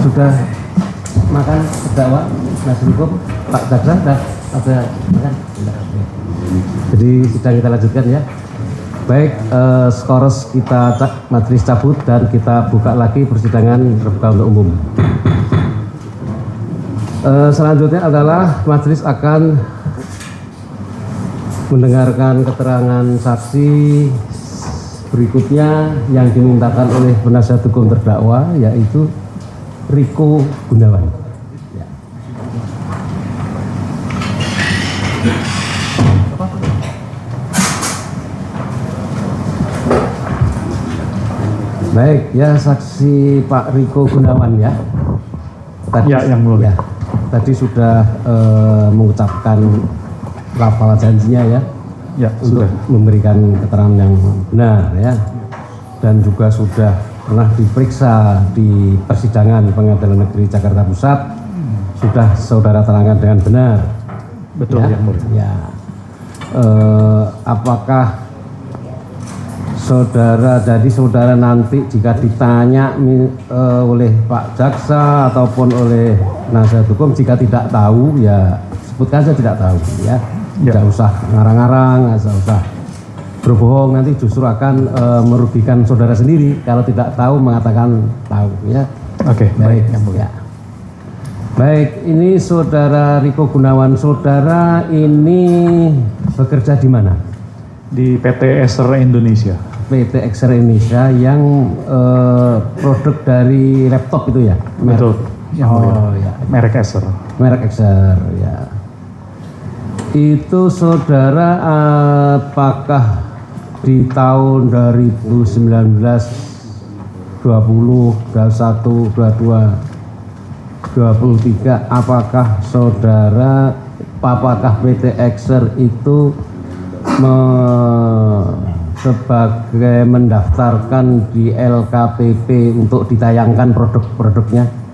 Sudah makan terdakwa nasi hukum Pak Jaksa sudah ada makan? Jadi sidang kita lanjutkan ya. Baik, skores kita majelis cabut dan kita buka lagi persidangan terbuka untuk umum. Selanjutnya adalah majelis akan mendengarkan keterangan saksi berikutnya yang dimintakan oleh penasihat hukum terdakwa, yaitu Riko Gunawan. Ya. Baik, ya saksi Pak Riko Gunawan ya. Tadi, ya, yang mulia. Ya, tadi sudah mengucapkan lafal janjinya ya. Ya, untuk sudah memberikan keterangan yang benar ya, dan juga sudah pernah diperiksa di persidangan Pengadilan Negeri Jakarta Pusat, sudah saudara terangkan dengan benar. betul ya, yang mulia. ya. Apakah saudara nanti jika ditanya oleh Pak Jaksa ataupun oleh penasihat hukum, jika tidak tahu ya sebutkan saja tidak tahu ya. Tidak usah ngarang-ngarang, tidak usah berbohong, nanti justru akan merugikan saudara sendiri kalau tidak tahu mengatakan tahu ya. Oke, baik yang mulia. ya. Baik, ini saudara Riko Gunawan, saudara ini bekerja di mana? Di PT Acer Indonesia. PT Acer Indonesia yang produk dari laptop itu ya? Betul, yang mulia. Ya. Merek Acer. Merek Acer ya. Itu saudara apakah di tahun 2019, 20, 21, 22, 23 apakah PT Acer itu sebagai mendaftarkan di LKPP untuk ditayangkan produk-produknya?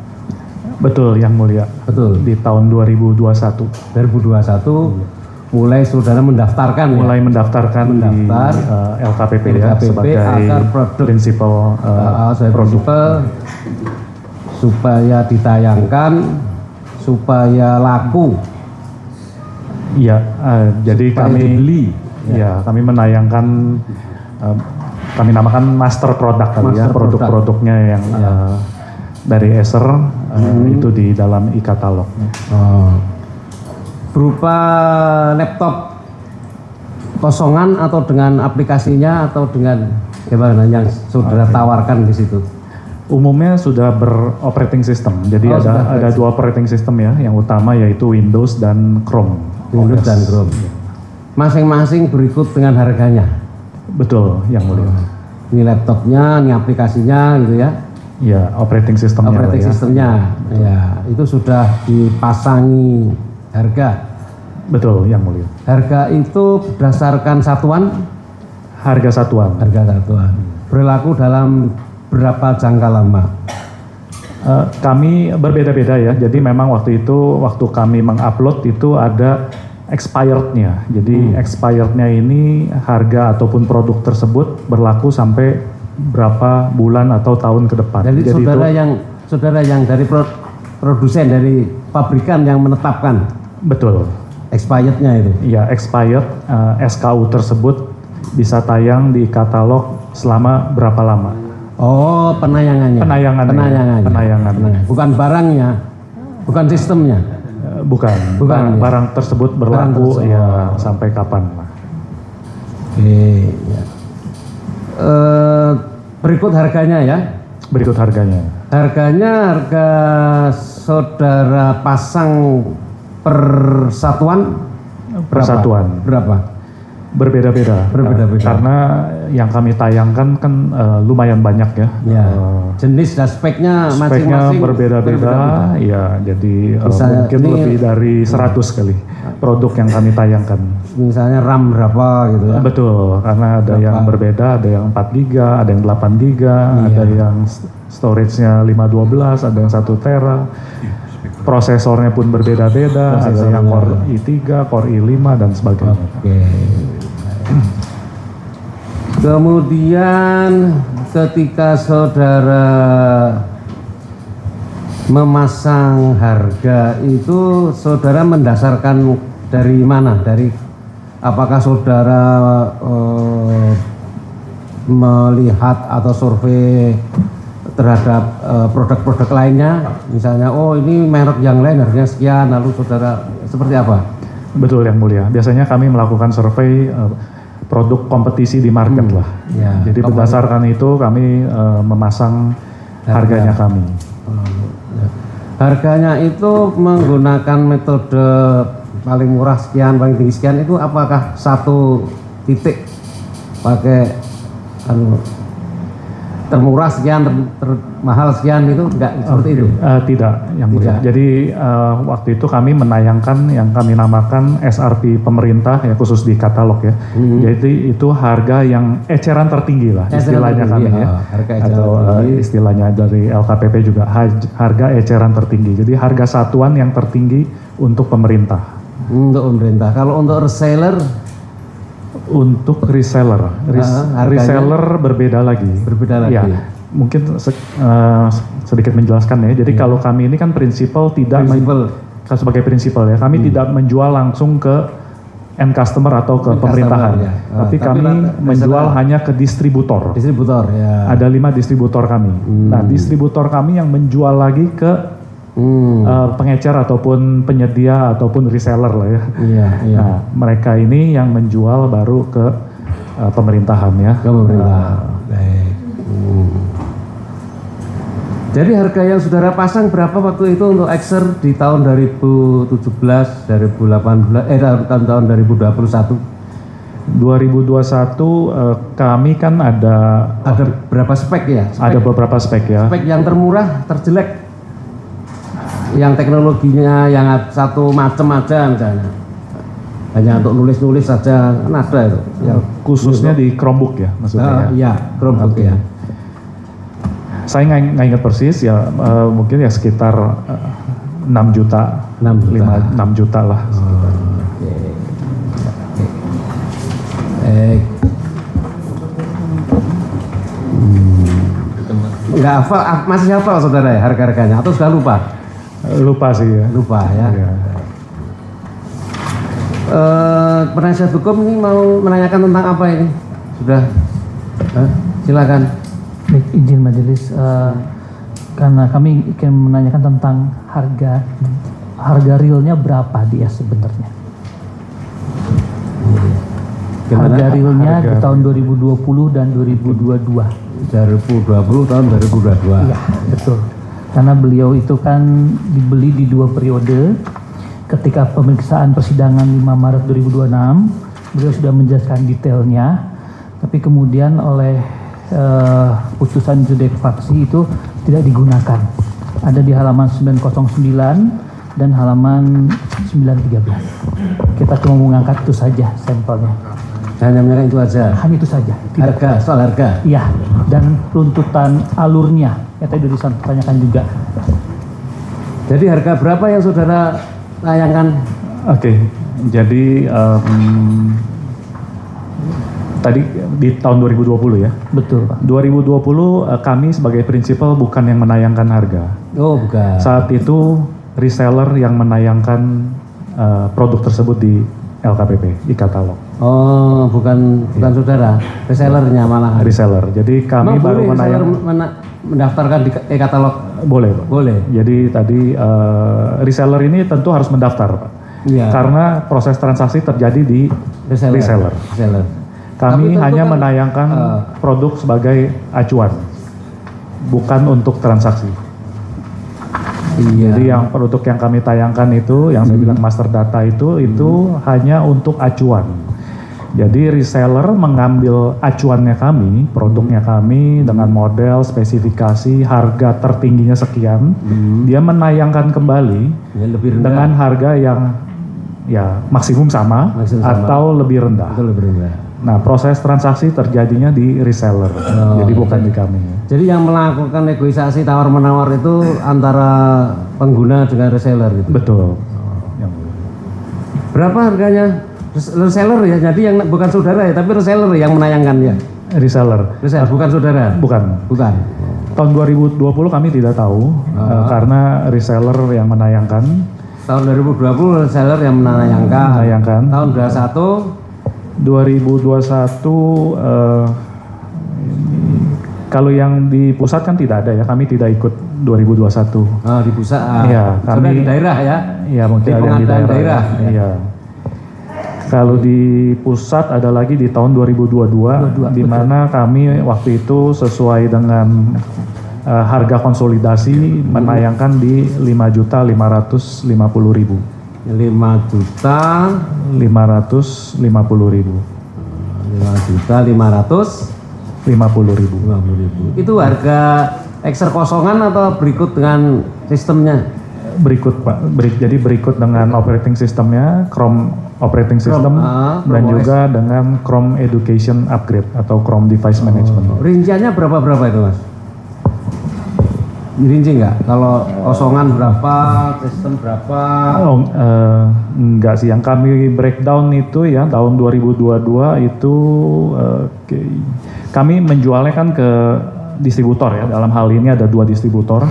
Betul yang mulia. Betul. Di tahun 2021. 2021 mulai saudara mendaftarkan mendaftar di LKPP ya LKPP sebagai agar produk prinsipal produk supaya ditayangkan, supaya laku. Iya, jadi supaya kami dibeli. Ya, kami menayangkan kami namakan master product kali ya, produk-produknya yang dari Acer itu di dalam e-katalog. Berupa laptop kosongan atau dengan aplikasinya atau dengan gimana yang saudara tawarkan di situ? Umumnya sudah beroperating system, jadi ada dua operating system ya, yang utama yaitu Windows dan Chrome. Windows dan Chrome. Masing-masing berikut dengan harganya. Betul, yang mulia. Ini laptopnya, ini aplikasinya gitu ya. Ya, operating systemnya. Operating systemnya, ya itu sudah dipasangi harga. Betul, yang mulia. Harga itu berdasarkan satuan. Harga satuan. Harga satuan. Berlaku dalam berapa jangka lama? Kami berbeda-beda ya. Jadi memang waktu kami mengupload itu ada expirednya. Jadi expirednya ini harga ataupun produk tersebut berlaku sampai berapa bulan atau tahun ke depan. Jadi saudara yang dari produsen, dari pabrikan yang menetapkan. Betul. Expirednya itu. Ya, expired SKU tersebut bisa tayang di katalog selama berapa lama? Oh, penayangannya. Penayangannya. Bukan barangnya, bukan sistemnya. Bukan. Ya. Barang tersebut berlaku ya sampai kapan? Oke. Ya. Berikut harganya ya. Berikut harganya. Harga saudara pasang persatuan berapa? Berbeda-beda. Karena yang kami tayangkan kan lumayan banyak ya. Jenis dan speknya masing-masing berbeda-beda. Ya, jadi mungkin lebih dari 100 kali produk yang kami tayangkan. Misalnya RAM berapa gitu ya? Betul, karena ada yang berbeda, ada yang 4 GB, ada yang 8 GB, ada yang storage-nya 512, ada yang 1 tera. Prosesornya pun berbeda-beda, ada yang Core i3, Core i5 dan sebagainya. Oke. Kemudian ketika saudara memasang harga itu saudara mendasarkan dari mana? Dari apakah saudara melihat atau survei terhadap produk-produk lainnya, misalnya oh ini merek yang lain harganya sekian, lalu saudara seperti apa? Betul yang mulia. Biasanya kami melakukan survei produk kompetisi di market lah. Ya, jadi berdasarkan itu kami memasang harganya kami. Harganya itu menggunakan metode paling murah sekian, paling tinggi sekian, itu apakah satu titik pakai termurah sekian, termahal sekian, itu enggak seperti itu? Tidak, yang mulia. Jadi waktu itu kami menayangkan yang kami namakan SRP pemerintah ya, khusus di katalog ya. Jadi itu harga yang eceran tertinggi lah istilahnya kami ya. Atau istilahnya dari LKPP juga harga eceran tertinggi. Jadi harga satuan yang tertinggi untuk pemerintah. Untuk pemerintah. Kalau untuk reseller? Untuk reseller, reseller berbeda lagi. Berbeda lagi. Ya, mungkin sedikit menjelaskan ya. Jadi kalau kami ini kan sebagai prinsipal ya, kami tidak menjual langsung ke end customer atau ke pemerintahan. Ya. Tapi kami menjual hanya ke distributor. Distributor ya. Ada 5 distributor kami. Nah, distributor kami yang menjual lagi ke pengecer ataupun penyedia ataupun reseller lah ya. Nah, mereka ini yang menjual baru ke pemerintahan ya. Ke pemerintahan. Baik. Jadi harga yang saudara pasang berapa waktu itu untuk Exer di tahun 2017, 2018, tahun 2021? 2021 kami kan ada berapa spek ya? Ada beberapa spek ya. Spek yang termurah, terjelek, yang teknologinya yang satu macam aja misalnya, hanya untuk nulis-nulis saja, kan ada itu. Yang khususnya di Chromebook ya maksudnya? Iya, Chromebook ya. Saya nggak ingat persis ya, mungkin ya sekitar 6 juta, 6 juta lah. Nggak hafal, masih hafal saudara ya harga-harganya atau sudah lupa? Lupa sih ya. Lupa ya. Penasihat hukum ini mau menanyakan tentang apa ini? Sudah? Silakan. Baik, izin majelis, karena kami ingin menanyakan tentang harga realnya berapa dia sebenarnya? Harga realnya di tahun 2020 dan 2022. 2020 tahun 2022. Iya, betul. Karena beliau itu kan dibeli di 2 periode. Ketika pemeriksaan persidangan 5 Maret 2026, beliau sudah menjelaskan detailnya, tapi kemudian oleh putusan judek faksi itu tidak digunakan. Ada di halaman 909 dan halaman 913. Kita cuma mengangkat itu saja sampelnya. Hanya menanyakan itu aja? Hanya itu saja. Harga, soal harga? Iya, dan runtutan alurnya, yang tadi sudah ditanyakan juga. Jadi harga berapa yang saudara tayangkan? Oke, jadi tadi di tahun 2020 ya? Betul Pak. 2020 kami sebagai prinsipal bukan yang menayangkan harga. Oh bukan. Saat itu reseller yang menayangkan produk tersebut di LKPP, di katalog. Oh bukan saudara, resellernya malah. Reseller, jadi kami baru mendaftarkan di katalog? Boleh Pak. Boleh. Jadi tadi reseller ini tentu harus mendaftar Pak. Iya. Karena proses transaksi terjadi di reseller. Kami hanya menayangkan produk sebagai acuan, bukan untuk transaksi. Iya. Jadi yang produk yang kami tayangkan itu, yang saya bilang master data itu hanya untuk acuan. Jadi reseller mengambil acuannya kami, produknya kami dengan model, spesifikasi, harga tertingginya sekian, dia menayangkan kembali ya, lebih rendah, dengan harga yang ya maksimum sama atau lebih rendah. Nah, proses transaksi terjadinya di reseller, jadi bukan di kami. Jadi yang melakukan negosiasi tawar-menawar itu antara pengguna dengan reseller gitu? Betul. Berapa harganya? Reseller ya, jadi yang bukan saudara ya, tapi reseller yang menayangkan ya? Reseller. Bukan saudara? Bukan. Tahun 2020 kami tidak tahu karena reseller yang menayangkan. Tahun 2020 reseller yang menayangkan. Tahun 2021 kalau yang di pusat kan tidak ada ya, kami tidak ikut 2021. Di pusat. Iya, kami di daerah ya. Iya, mungkin di ada yang di daerah. Ya. Iya. Kalau di pusat ada lagi di tahun 2022 di mana kami waktu itu sesuai dengan harga konsolidasi menayangkan di 5.550.000. 5.550.000. 5.550.000. Itu harga ekser kosongan atau berikut dengan sistemnya? Berikut Pak, jadi berikut dengan operating sistemnya, Chrome operating system dan Chrome juga dengan Chrome Education Upgrade atau Chrome Device Management. Rinciannya berapa itu Mas? Dirinci nggak? Kalau kosongan berapa, sistem berapa? Enggak sih, yang kami breakdown itu ya tahun 2022 itu kami menjualnya kan ke distributor ya. Dalam hal ini ada dua distributor.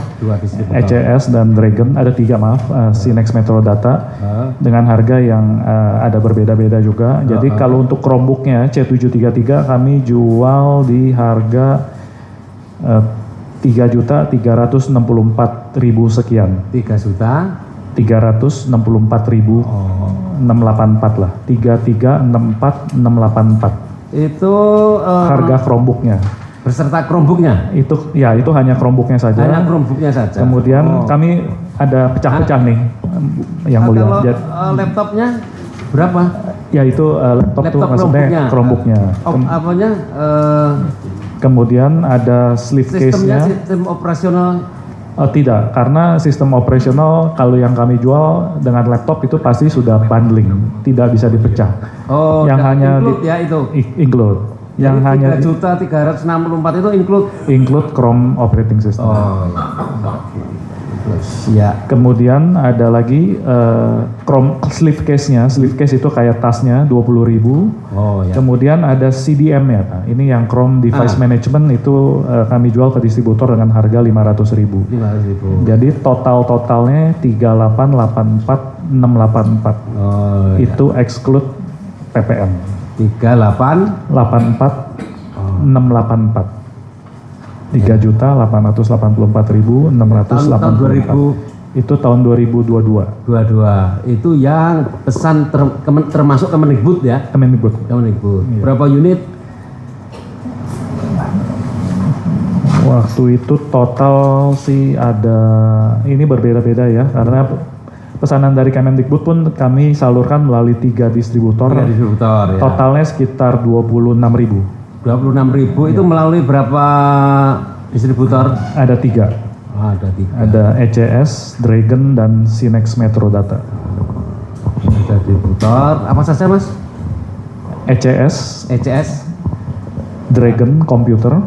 ECS dan Dragon, ada tiga Sinex Metro Data dengan harga yang ada berbeda-beda juga. Jadi kalau untuk Chromebooknya C733 kami jual di harga 3.364.000 sekian. 3.364.684 lah. 3.364.684. Itu harga Chromebooknya. Beserta Chromebooknya? Itu hanya Chromebooknya saja. Hanya Chromebooknya saja. Kemudian kami ada pecah-pecah nih yang mulia. Kalau laptopnya berapa? Ya itu laptop tuh maksudnya Chromebooknya. Kemudian ada sleeve case-nya. Sistem operasional? Tidak, karena sistem operasional kalau yang kami jual dengan laptop itu pasti sudah bundling, tidak bisa dipecah. Yang hanya include ya itu? Include. Yang hanya 3.364 itu include Chrome operating system. Ya. Kemudian ada lagi Chrome sleeve case-nya. Sleeve case itu kayak tasnya 20.000. Ya. Kemudian ada CDM-nya. Nah, ini yang Chrome Device Management itu kami jual ke distributor dengan harga 500.000. Jadi totalnya 3.884.684. Itu exclude PPN. 3.884.684. 3.884.684. Itu tahun 2022. Itu yang pesan termasuk Kemendikbud ya? Kemendikbud. Iya. Berapa unit? Waktu itu total sih ada, ini berbeda-beda ya, karena pesanan dari Kemendikbud pun kami salurkan melalui 3 distributor. Ya. Totalnya sekitar 26.000. 26.000 itu melalui berapa distributor? Ada 3. Ada ECS, Dragon, dan Sinex Metro Data. Ada distributor apa saja Mas? ECS, Dragon Computer,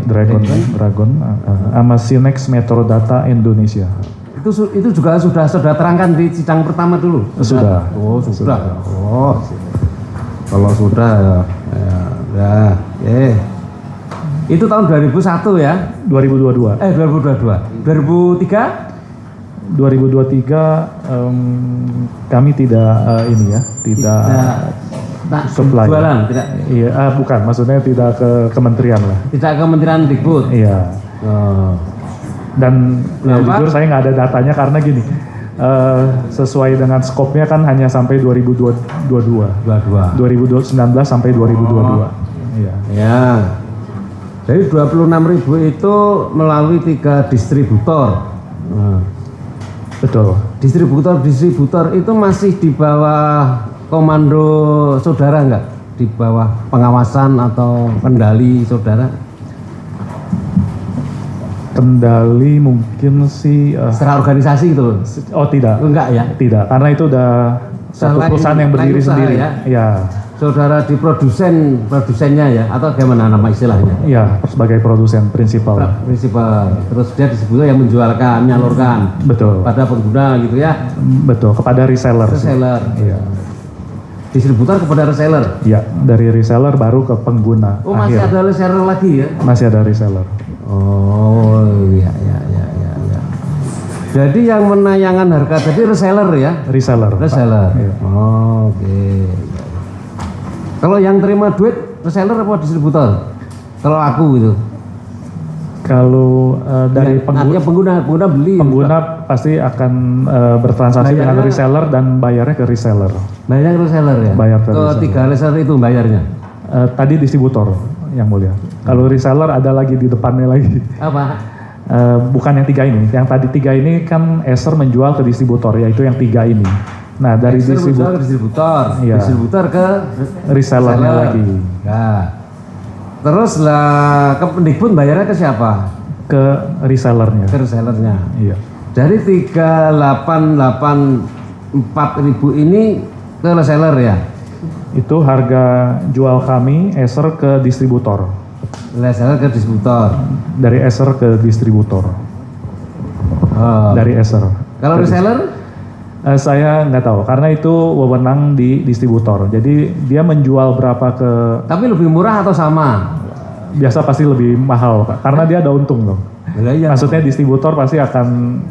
Dragon, sama Sinex Metro Data Indonesia. Itu juga sudah terangkan di sidang pertama dulu? Sudah. Sudah. Kalau sudah ya. Itu tahun 2001 ya? 2022. 2023? 2023 kami tidak tidak supply. Jualan, tidak? Iya, bukan, maksudnya tidak ke kementerian lah. Tidak ke Kementerian Dikbud? Iya. Dan jujur saya nggak ada datanya karena gini, sesuai dengan skopnya kan hanya sampai 2019 sampai 2022. Iya. Ya. Jadi 26.000 itu melalui 3 distributor. Betul. Distributor itu masih di bawah komando saudara enggak? Di bawah pengawasan atau kendali saudara? Kendali mungkin sih secara organisasi gitu. Oh tidak. Enggak ya? Tidak, karena itu udah satu perusahaan yang berdiri sendiri. Ya. Saudara di produsennya ya, atau bagaimana nama istilahnya? Ya, sebagai produsen prinsipal. Terus dia distributor yang menjualkan, menyalurkan. Betul. Pada pengguna gitu ya? Betul, kepada reseller. Iya. Distributor kepada reseller? Ya, dari reseller baru ke pengguna. Masih ada reseller lagi ya? Masih ada reseller. Oh iya. Jadi yang menayangkan harga tadi reseller ya? Reseller. Reseller. Iya. Oh, oke. Kalau yang terima duit reseller apa distributor? Kalau aku gitu. Kalau dari Artinya pengguna beli. pengguna pasti akan bertransaksi dengan reseller dan bayarnya ke reseller. Bayarnya ke reseller ya? Bayar ke ke reseller. 3 reseller itu bayarnya. Tadi distributor yang mulia. Kalau reseller ada lagi di depannya lagi. Apa? Bukan yang 3 ini. Yang tadi 3 ini kan Acer menjual ke distributor, yaitu yang 3 ini. Nah dari distributor Iya. distributor ke resellernya reseller. lagi Nah, terus lah ke Pendikbud bayarnya ke siapa? ke resellernya. Ke resellernya. Iya. Dari 3.884.000 ini ke reseller ya? Itu harga jual kami Acer ke distributor. Reseller ke distributor. Dari Acer ke distributor. Oh. Dari Acer. Kalau reseller? Saya nggak tahu karena itu wewenang di distributor. Jadi dia menjual berapa ke Tapi lebih murah atau sama? biasa pasti lebih mahal Pak. Karena dia ada untung loh. Iya. Maksudnya distributor pasti akan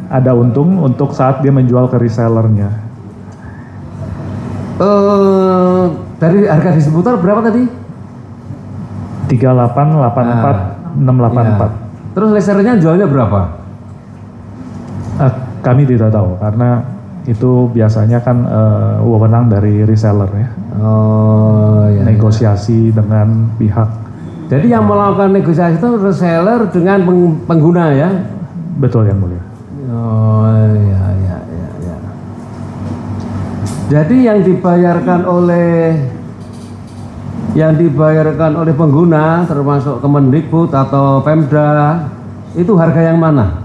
ada untung untuk saat dia menjual ke resellernya. Dari harga distributor berapa tadi? 3884 684. Terus resellernya jualnya berapa? Kami tidak tahu karena itu biasanya kan wewenang dari reseller ya. Oh ya. Negosiasi dengan pihak. Jadi yang melakukan negosiasi itu reseller dengan pengguna ya? Betul yang mulia. Oh ya. Jadi yang dibayarkan oleh pengguna termasuk Kemendikbud atau Pemda itu harga yang mana?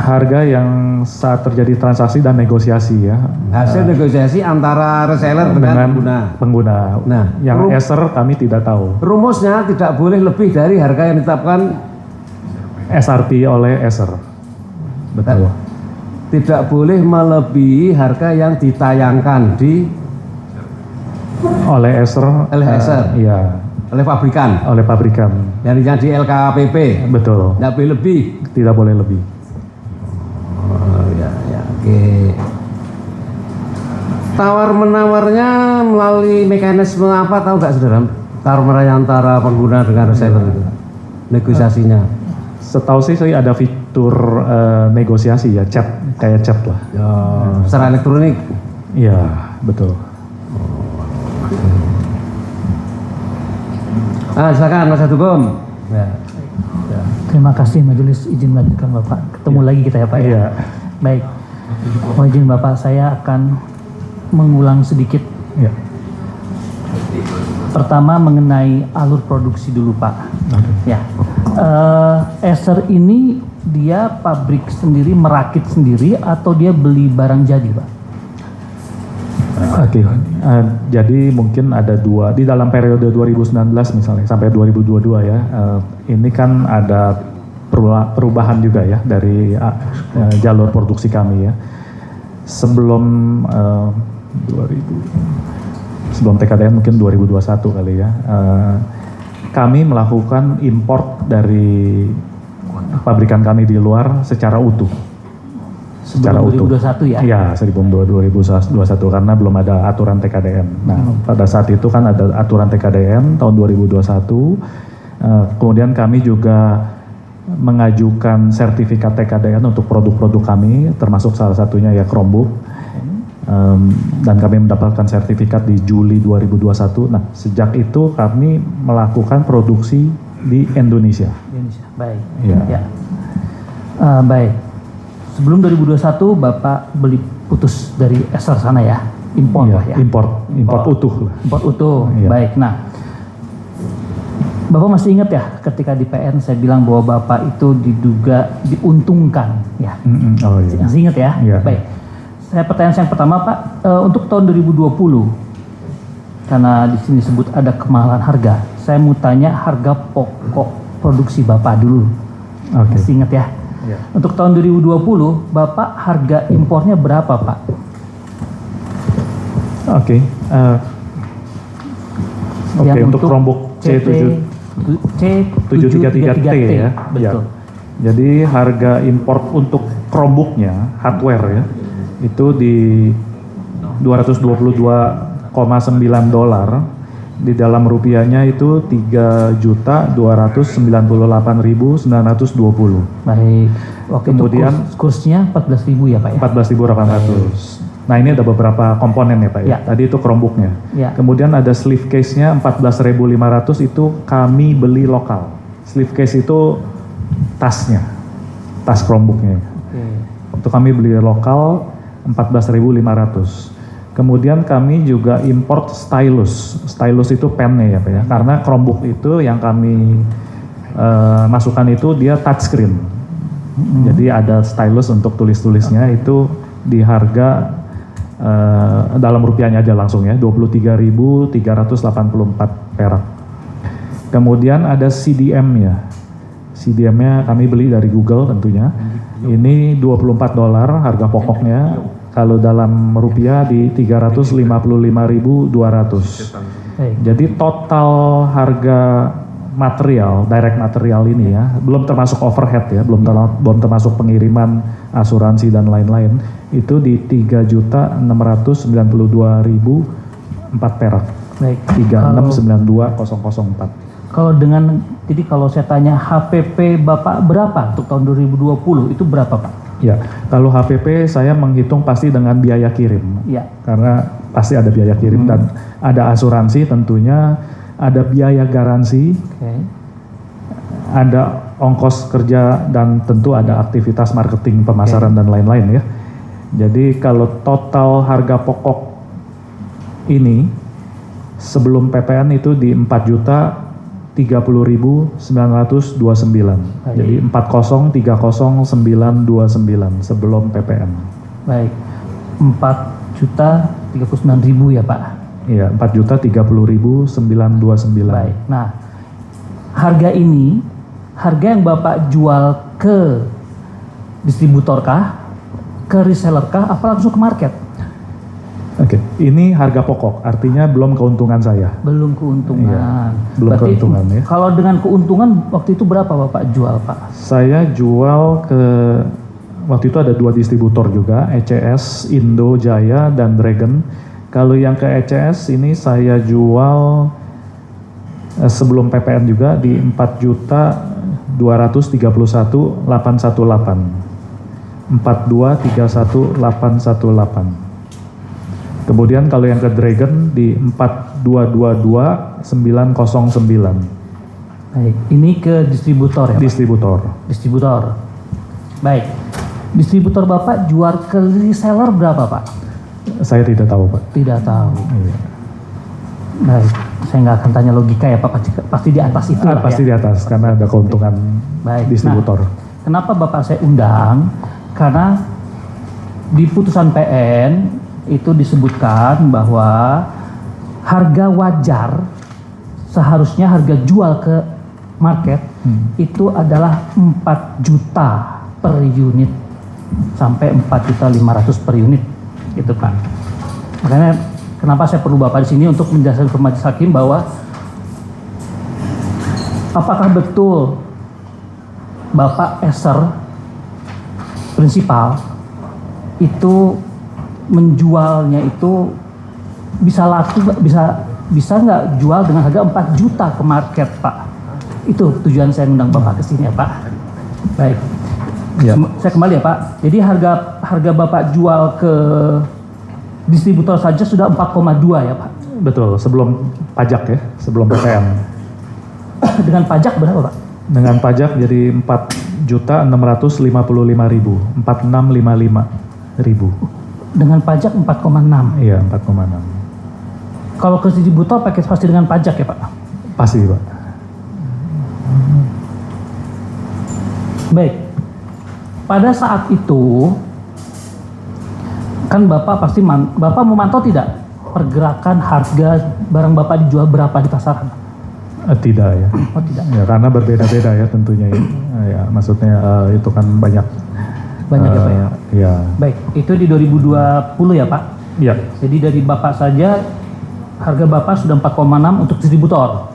Harga yang saat terjadi transaksi dan negosiasi ya. Hasil negosiasi antara reseller dengan pengguna. Nah, yang Acer kami tidak tahu. Rumusnya tidak boleh lebih dari harga yang ditetapkan SRP oleh Acer. Betul. Tidak boleh melebihi harga yang ditayangkan oleh Acer. Iya. Oleh pabrikan. Oleh pabrikan. Yang di LKPP. Betul. Tidak boleh lebih. Tidak boleh lebih. Oh ya, oke. Tawar menawarnya melalui mekanisme apa tahu nggak saudara? Tawar menawar antara pengguna dengan reseller itu, negosiasinya. Setahu saya ada fitur negosiasi ya, chat kayak chat lah. Secara elektronik. Iya, betul. Silakan Mas Hukum. Ya. Terima kasih majelis, izin melanjutkan Bapak. Ketemu lagi kita ya Pak. Iya. Baik. Mohon izin Bapak, saya akan mengulang sedikit. Iya. Pertama mengenai alur produksi dulu Pak. Ya. Acer ini dia pabrik sendiri, merakit sendiri atau dia beli barang jadi Pak? Oke. Jadi mungkin ada dua di dalam periode 2019 misalnya sampai 2022 ya. Ini kan ada perubahan juga ya dari jalur produksi kami ya. Sebelum TKDN mungkin 2021 kali ya. Kami melakukan import dari pabrikan kami di luar secara utuh. Secara utuh. 2021 ya? Iya, sebelum 2021 karena belum ada aturan TKDN. Nah, pada saat itu kan ada aturan TKDN tahun 2021. Kemudian kami juga mengajukan sertifikat TKDN untuk produk-produk kami, termasuk salah satunya ya Chromebook. Dan kami mendapatkan sertifikat di Juli 2021. Nah, sejak itu kami melakukan produksi di Indonesia. Baik. Ya. Baik. Sebelum 2021 Bapak beli putus dari Acer sana ya, import lah ya. Import utuh. Import utuh. Iya. Baik. Nah, Bapak masih ingat ya ketika di PN saya bilang bahwa Bapak itu diduga diuntungkan ya. Oh iya. Masih ingat ya? Iya. Baik. Pertanyaan yang pertama Pak, untuk tahun 2020 karena di sini disebut ada kemahalan harga. Saya mau tanya harga pokok produksi Bapak dulu. Oke. Masih ingat ya? Ya. Untuk tahun 2020, Bapak harga impornya berapa, Pak? Oke. Untuk Chromebook C7. C733T ya. Betul. Ya. Jadi harga import untuk Chromebooknya, hardware ya, itu di $222,9. Di dalam rupiahnya itu 3.298.920. Baik. Waktu Kemudian itu kursnya 14.000 ya Pak ya? 14.800. Nah ini ada beberapa komponen ya Pak ya. Ya. Tadi itu Chromebooknya. Ya. Kemudian ada sleeve case-nya 14.500 itu kami beli lokal. Sleeve case itu tasnya, tas Chromebooknya. Oke. Itu kami beli lokal 14.500. Kemudian kami juga import stylus. Stylus itu pennya ya Pak ya. Karena Chromebook itu yang kami masukkan itu dia touchscreen. Jadi ada stylus untuk tulis-tulisnya itu di harga dalam rupiahnya aja langsung ya 23.384 perak. Kemudian ada CDM ya. CDM-nya kami beli dari Google tentunya. Ini $24 harga pokoknya. Kalau dalam rupiah di 355.200. Baik. Jadi total harga material, direct material ini ya, belum termasuk overhead ya, belum termasuk pengiriman, asuransi dan lain-lain, itu di 3.692.004 perak. Baik. 3692004. Kalau dengan, jadi kalau saya tanya HPP Bapak berapa untuk tahun 2020 itu berapa Pak? Ya, kalau HPP saya menghitung pasti dengan biaya kirim, Ya. karena pasti ada biaya kirim dan ada asuransi tentunya, ada biaya garansi, Oke. ada ongkos kerja dan tentu ada aktivitas marketing, pemasaran dan lain-lain ya. Jadi kalau total harga pokok ini sebelum PPN itu di 4.030.929. Jadi 4030929 sebelum PPN. Baik. 4.039.000 ya Pak? Iya, 4.030.929. Baik. Nah, harga ini, harga yang Bapak jual ke distributor kah, ke reseller kah, apa langsung ke market? Oke, ini harga pokok, artinya belum keuntungan saya. Belum keuntungan. Iya, belum Berarti keuntungan ya. kalau dengan keuntungan waktu itu berapa Bapak jual Pak? Saya jual ke, waktu itu ada 2 distributor juga, ECS, Indo, Jaya, dan Dragon. Kalau yang ke ECS ini saya jual sebelum PPN juga di 4.231.818. 4231818. Kemudian kalau yang ke Dragon di 4.222.909. Baik, ini ke distributor ya Pak? Distributor. Distributor. Baik. Distributor Bapak jual ke reseller berapa Pak? Saya tidak tahu Pak. Tidak tahu. Iya. Baik, saya nggak akan tanya logika ya Pak, pasti di atas itu lah Pasti ya. di atas karena ada keuntungan Baik. distributor. Nah, kenapa Bapak saya undang? Karena di putusan PN itu disebutkan bahwa harga wajar seharusnya harga jual ke market itu adalah 4 juta per unit sampai 4.500.000 per unit gitu Pak. Makanya kenapa saya perlu Bapak di sini untuk menjelaskan ke majelis hakim bahwa apakah betul Bapak Eser prinsipal itu menjualnya itu bisa laku, bisa nggak jual dengan harga 4 juta ke market Pak? Itu tujuan saya mengundang Bapak ke sini ya Pak. Baik. Ya. Saya kembali ya Pak. Jadi harga Bapak jual ke distributor saja sudah 4,2 ya Pak. Betul, sebelum pajak ya, sebelum PPN. Dengan pajak berapa Pak? Dengan pajak jadi 4.655.000, 4.655.000. Dengan pajak 4,6. Iya, 4,6. Kalau ke distributor pakai pasti dengan pajak ya Pak? Pasti Pak. Baik. Pada saat itu kan Bapak pasti Bapak memantau tidak pergerakan harga barang Bapak dijual berapa di pasaran? Tidak ya. Oh tidak. Ya karena berbeda-beda ya tentunya ya. Ya maksudnya itu kan banyak ya Pak ya? Ya. Baik, itu di 2020 ya Pak? Ya. Jadi dari Bapak saja harga Bapak sudah 4,6 untuk distributor.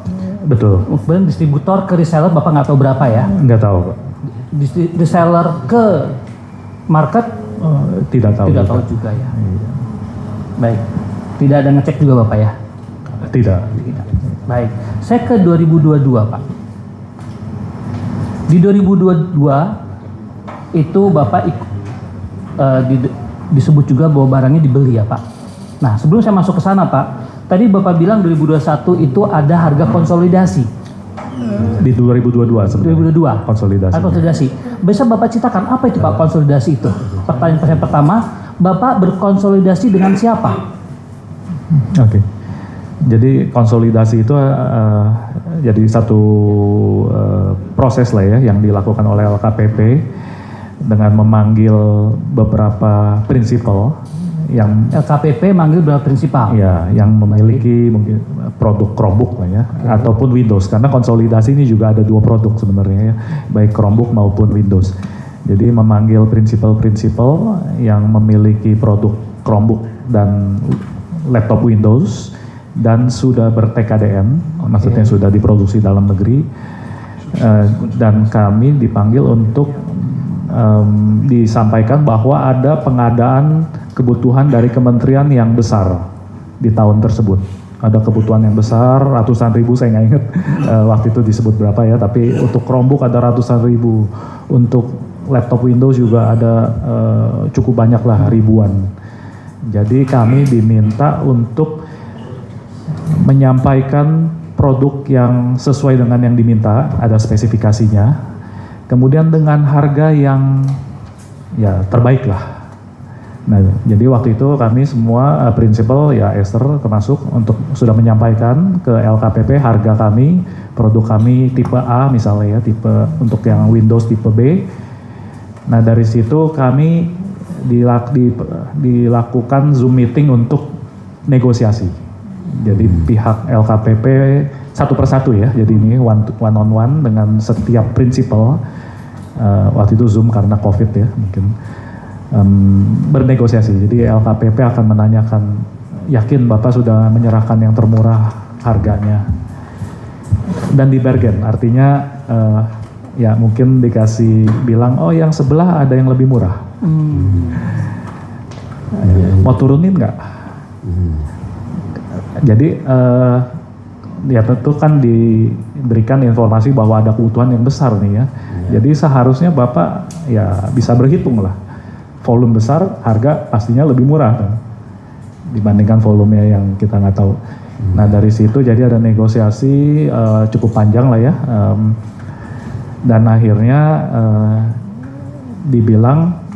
Betul. Kemudian distributor ke reseller Bapak nggak tahu berapa ya? Nggak tahu Pak. Reseller ke market Tidak tahu. tidak juga. tahu juga ya. Iya. Baik. Tidak ada ngecek juga Bapak ya? Tidak. Tidak. Baik. Saya ke 2022 Pak. Di 2022 itu Bapak disebut juga bahwa barangnya dibeli ya Pak. Nah sebelum saya masuk ke sana Pak, tadi Bapak bilang 2021 itu ada harga konsolidasi. Di 2022 sebenarnya. 2022 Konsolidasi. Konsolidasi. Bisa Bapak ceritakan apa itu Pak konsolidasi itu? Pertanyaan saya pertama, Bapak berkonsolidasi dengan siapa? Oke. Jadi konsolidasi itu jadi satu proses lah ya yang dilakukan oleh LKPP dengan memanggil beberapa prinsipal yang LKPP manggil berapa prinsipal? ya yang memiliki mungkin produk Chromebook lah ya ataupun Windows, karena konsolidasi ini juga ada 2 produk sebenarnya ya, baik Chromebook maupun Windows. Jadi memanggil prinsipal yang memiliki produk Chromebook dan laptop Windows dan sudah ber-TKDN, maksudnya sudah diproduksi dalam negeri, dan kami dipanggil untuk disampaikan bahwa ada pengadaan kebutuhan dari kementerian yang besar di tahun tersebut. Ada kebutuhan yang besar, ratusan ribu, saya nggak ingat waktu itu disebut berapa ya, tapi untuk Chromebook ada ratusan ribu, untuk laptop Windows juga ada cukup banyak lah, ribuan. Jadi kami diminta untuk menyampaikan produk yang sesuai dengan yang diminta, ada spesifikasinya, kemudian dengan harga yang ya terbaik lah. Nah, jadi waktu itu kami semua prinsipal ya Esther termasuk untuk sudah menyampaikan ke LKPP harga kami, produk kami tipe A misalnya ya, tipe untuk yang Windows tipe B. Nah dari situ kami dilakukan Zoom meeting untuk negosiasi. Jadi pihak LKPP satu persatu ya, jadi ini one on one dengan setiap prinsipal. Waktu itu Zoom karena COVID ya mungkin. Bernegosiasi. Jadi LKPP akan menanyakan, yakin Bapak sudah menyerahkan yang termurah harganya, dan di bargain, artinya ya mungkin dikasih bilang, oh yang sebelah ada yang lebih murah, mau turunin nggak? Jadi ya tentu kan diberikan informasi bahwa ada kebutuhan yang besar nih ya. Jadi seharusnya Bapak ya bisa berhitung lah. Volume besar, harga pastinya lebih murah kan, dibandingkan volumenya yang kita nggak tahu. Nah dari situ jadi ada negosiasi cukup panjang lah ya, dan akhirnya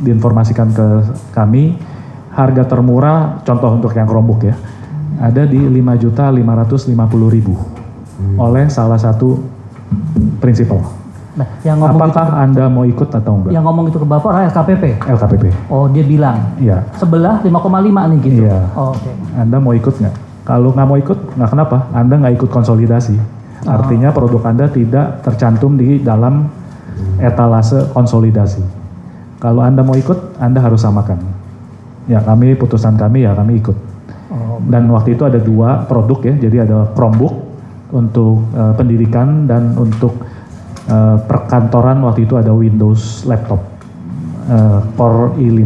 diinformasikan ke kami harga termurah, contoh untuk yang Chromebook ya, ada di 5.550.000 oleh salah satu prinsipal. Nah, yang ngomong apakah itu, Anda mau ikut atau enggak? Yang ngomong itu ke Bapak orang LKPP? LKPP. Oh dia bilang, Iya. sebelah 5,5 nih gitu? Iya. Oh, oke. Anda mau ikut nggak? Kalau nggak mau ikut, nggak kenapa? Anda nggak ikut konsolidasi. Artinya produk Anda tidak tercantum di dalam etalase konsolidasi. Kalau Anda mau ikut, Anda harus samakan. Ya putusan kami ya kami ikut. Dan waktu itu ada 2 produk ya, jadi ada Chromebook untuk pendidikan dan untuk perkantoran waktu itu ada Windows laptop Core i5.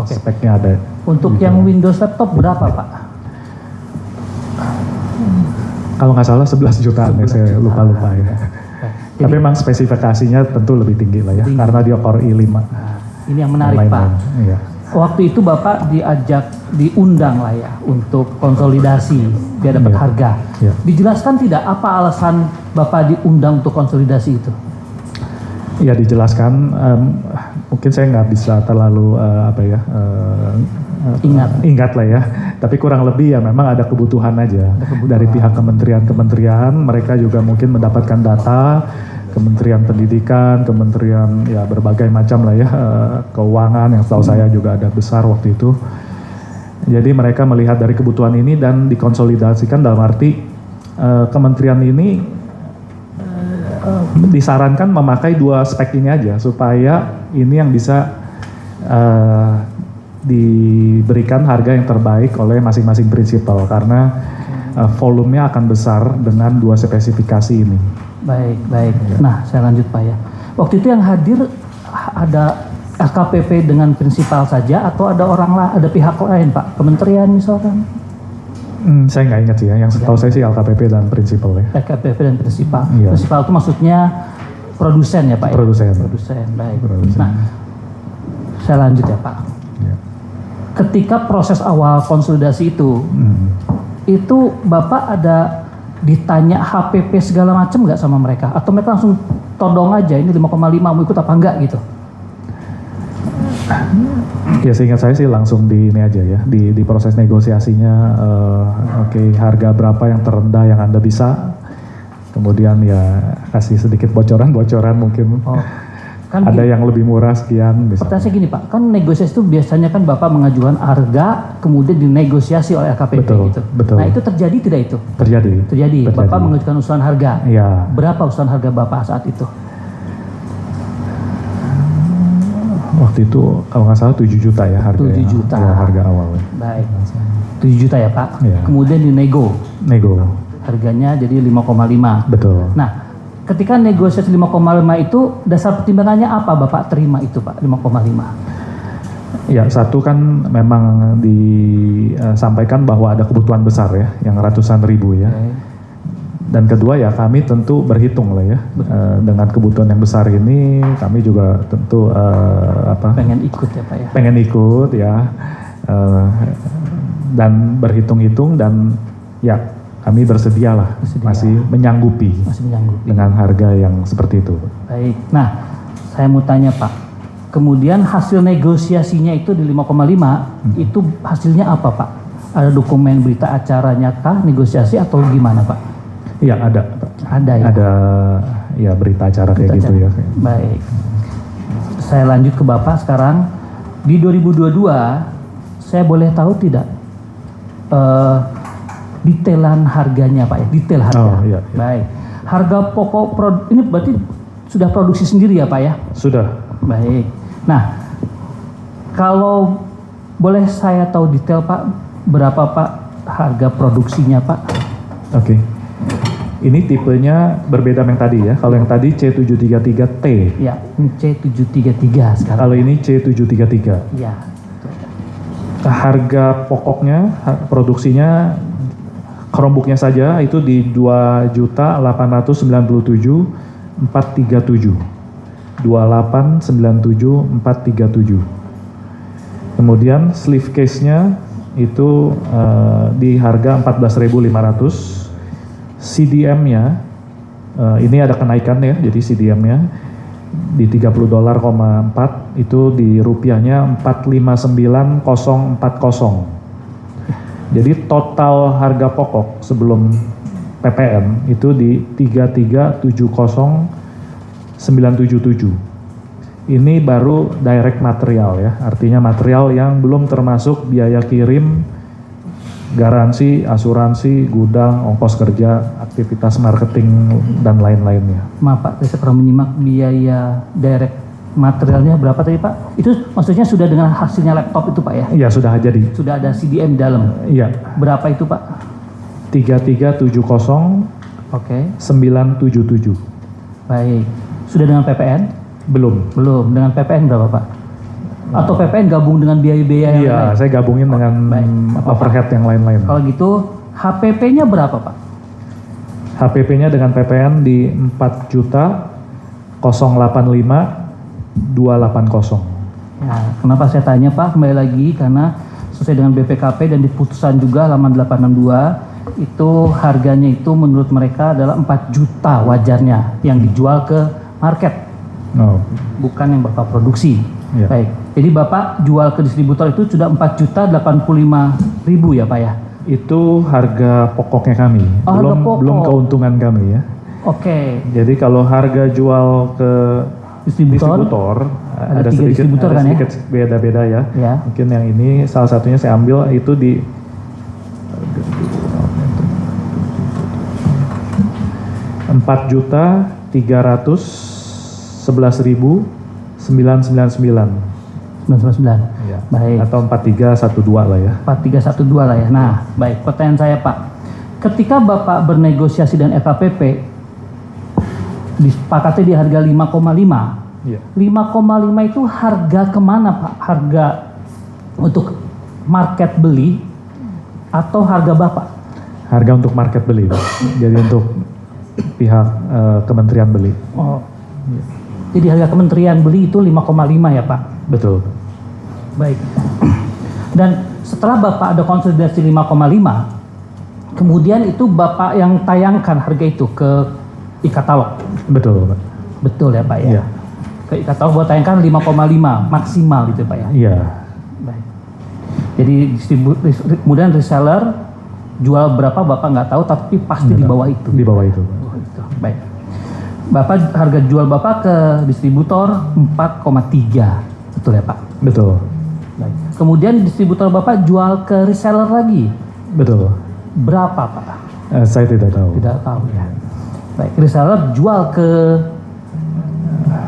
Speknya ada. Untuk yang Windows laptop berapa Pak? Kalau nggak salah 11 jutaan ya, saya lupa ya. Tapi memang spesifikasinya tentu lebih tinggi lah ya, karena dia Core i5. Ini yang menarik Pak. Iya. Waktu itu Bapak diundang lah ya untuk konsolidasi biar dapat harga. Iya. Dijelaskan tidak apa alasan Bapak diundang untuk konsolidasi itu? Ya dijelaskan, mungkin saya nggak bisa terlalu ingat lah ya. Tapi kurang lebih ya memang ada kebutuhan aja dari pihak kementerian. Mereka juga mungkin mendapatkan data. Kementerian Pendidikan, Kementerian ya berbagai macam lah ya, keuangan yang setahu saya juga ada besar waktu itu. Jadi mereka melihat dari kebutuhan ini dan dikonsolidasikan dalam arti kementerian ini disarankan memakai 2 spek ini aja supaya ini yang bisa diberikan harga yang terbaik oleh masing-masing prinsipal, karena volumenya akan besar dengan dua spesifikasi ini. Baik, baik. Nah, saya lanjut Pak ya. Waktu itu yang hadir ada LKPP dengan prinsipal saja atau ada ada pihak lain Pak? Kementerian misalkan? Saya nggak ingat sih ya. Yang setahu saya sih LKPP dan prinsipal ya. LKPP dan prinsipal. Iya. Prinsipal itu maksudnya produsen ya Pak? Produsen. Ya? Produsen, baik. Produsen. Nah, saya lanjut ya Pak. Ya. Ketika proses awal konsolidasi itu Bapak ada ditanya HPP segala macam nggak sama mereka? Atau mereka langsung todong aja ini 5,5 mau ikut apa enggak gitu? Ya seingat saya sih langsung di ini aja ya, di proses negosiasinya, oke, harga berapa yang terendah yang Anda bisa, kemudian ya kasih sedikit bocoran mungkin. Oh, kan ada gini, yang lebih murah sekian. pertanyaan saya gini Pak, kan negosiasi itu biasanya kan Bapak mengajukan harga kemudian dinegosiasi oleh LKPP Betul, gitu. betul. Nah itu terjadi tidak itu? Terjadi. Bapak mengajukan usulan harga. Ya. Berapa usulan harga Bapak saat itu? Waktu itu kalau nggak salah 7 juta ya harga. 7 juta. Ya, harga awal. Baik. 7 juta ya Pak. Ya. Kemudian dinego. Nego. Harganya jadi 5,5. Betul. Nah, ketika negosiasi 5,5 itu dasar pertimbangannya apa Bapak terima itu Pak 5,5? Ya, satu kan memang disampaikan bahwa ada kebutuhan besar ya, yang ratusan ribu ya. Okay. Dan kedua ya kami tentu berhitung lah ya, dengan kebutuhan yang besar ini kami juga tentu Pengen ikut ya Pak ya? pengen ikut ya, dan berhitung-hitung dan ya kami bersedia lah, masih menyanggupi dengan harga yang seperti itu. Baik, nah saya mau tanya Pak, kemudian hasil negosiasinya itu di 5,5 itu hasilnya apa Pak? Ada dokumen berita acaranya kah negosiasi atau gimana Pak? Iya ada. Ada ya? Ada ya berita acara kayak gitu ya. Baik, saya lanjut ke Bapak sekarang. Di 2022 saya boleh tahu tidak detailan harganya Pak ya? Detail harga. Oh, iya. Baik, harga pokok ini berarti sudah produksi sendiri ya Pak ya? Sudah. Baik, nah kalau boleh saya tahu detail Pak, berapa Pak harga produksinya Pak? Oke. Ini tipenya berbeda yang tadi ya. Kalau yang tadi C733T. Ya, C733 sekarang. Kalau ini C733. Ya. Harga pokoknya, produksinya Chromebooknya saja itu di 2.897.437. 2.897.437. Kemudian sleeve case-nya itu di harga 14.500. CDM-nya ini ada kenaikan ya, jadi CDM-nya di $30,4 itu di rupiahnya 459.040. Jadi total harga pokok sebelum PPN itu di 3370.977. Ini baru direct material ya, artinya material yang belum termasuk biaya kirim, garansi, asuransi, gudang, ongkos kerja, aktivitas marketing, dan lain-lainnya. Maaf Pak, saya kurang menyimak biaya direct materialnya berapa tadi Pak? Itu maksudnya sudah dengan hasilnya laptop itu Pak ya? Iya, sudah jadi. Sudah ada CDM di dalam? Iya. Berapa itu Pak? 3370.977. Baik. Sudah dengan PPN? Belum. Belum. Dengan PPN berapa Pak? Atau PPN gabung dengan biaya-biaya yang lain? Iya, saya gabungin dengan overhead yang lain-lain. Kalau gitu, HPP-nya berapa Pak? HPP-nya dengan PPN di 4.085.280. Ya, kenapa saya tanya Pak? Kembali lagi karena sesuai dengan BPKP dan di putusan juga halaman 862 itu harganya itu menurut mereka adalah 4 juta wajarnya yang dijual ke market, bukan yang Bapak produksi. Ya. Baik, jadi Bapak jual ke distributor itu sudah 4.085.000 ya Pak ya? Itu harga pokoknya kami, belum keuntungan kami ya. Oke. Jadi kalau harga jual ke distributor ada sedikit, distributor kan sedikit beda-beda ya. Mungkin yang ini salah satunya saya ambil itu di 4.311.999. Ya. Baik. Atau 4312 lah ya. 4312 lah ya. Nah, baik. Pertanyaan saya Pak, ketika Bapak bernegosiasi dengan LKPP, disepakati di harga 5,5. Iya. 5,5 itu harga kemana Pak? Harga untuk market beli atau harga Bapak? Harga untuk market beli, Pak. Jadi untuk pihak kementerian beli. Oh. Jadi harga kementerian beli itu 5,5 ya Pak? Betul. Baik. Dan setelah Bapak ada konsolidasi 5,5, kemudian itu Bapak yang tayangkan harga itu ke e-katalog. Betul, Pak. Betul ya Pak ya? Iya. Ke e-katalog Bapak tayangkan 5,5 maksimal gitu Pak ya? Iya. Baik. Jadi kemudian reseller jual berapa Bapak nggak tahu, tapi pasti di bawah itu. Di bawah itu. Oh, itu. Baik. Bapak harga jual Bapak ke distributor 4,3, betul ya Pak? Betul. Baik. Kemudian distributor Bapak jual ke reseller lagi, Betul. berapa Pak? Saya tidak tahu. Tidak tahu ya. Baik, reseller jual ke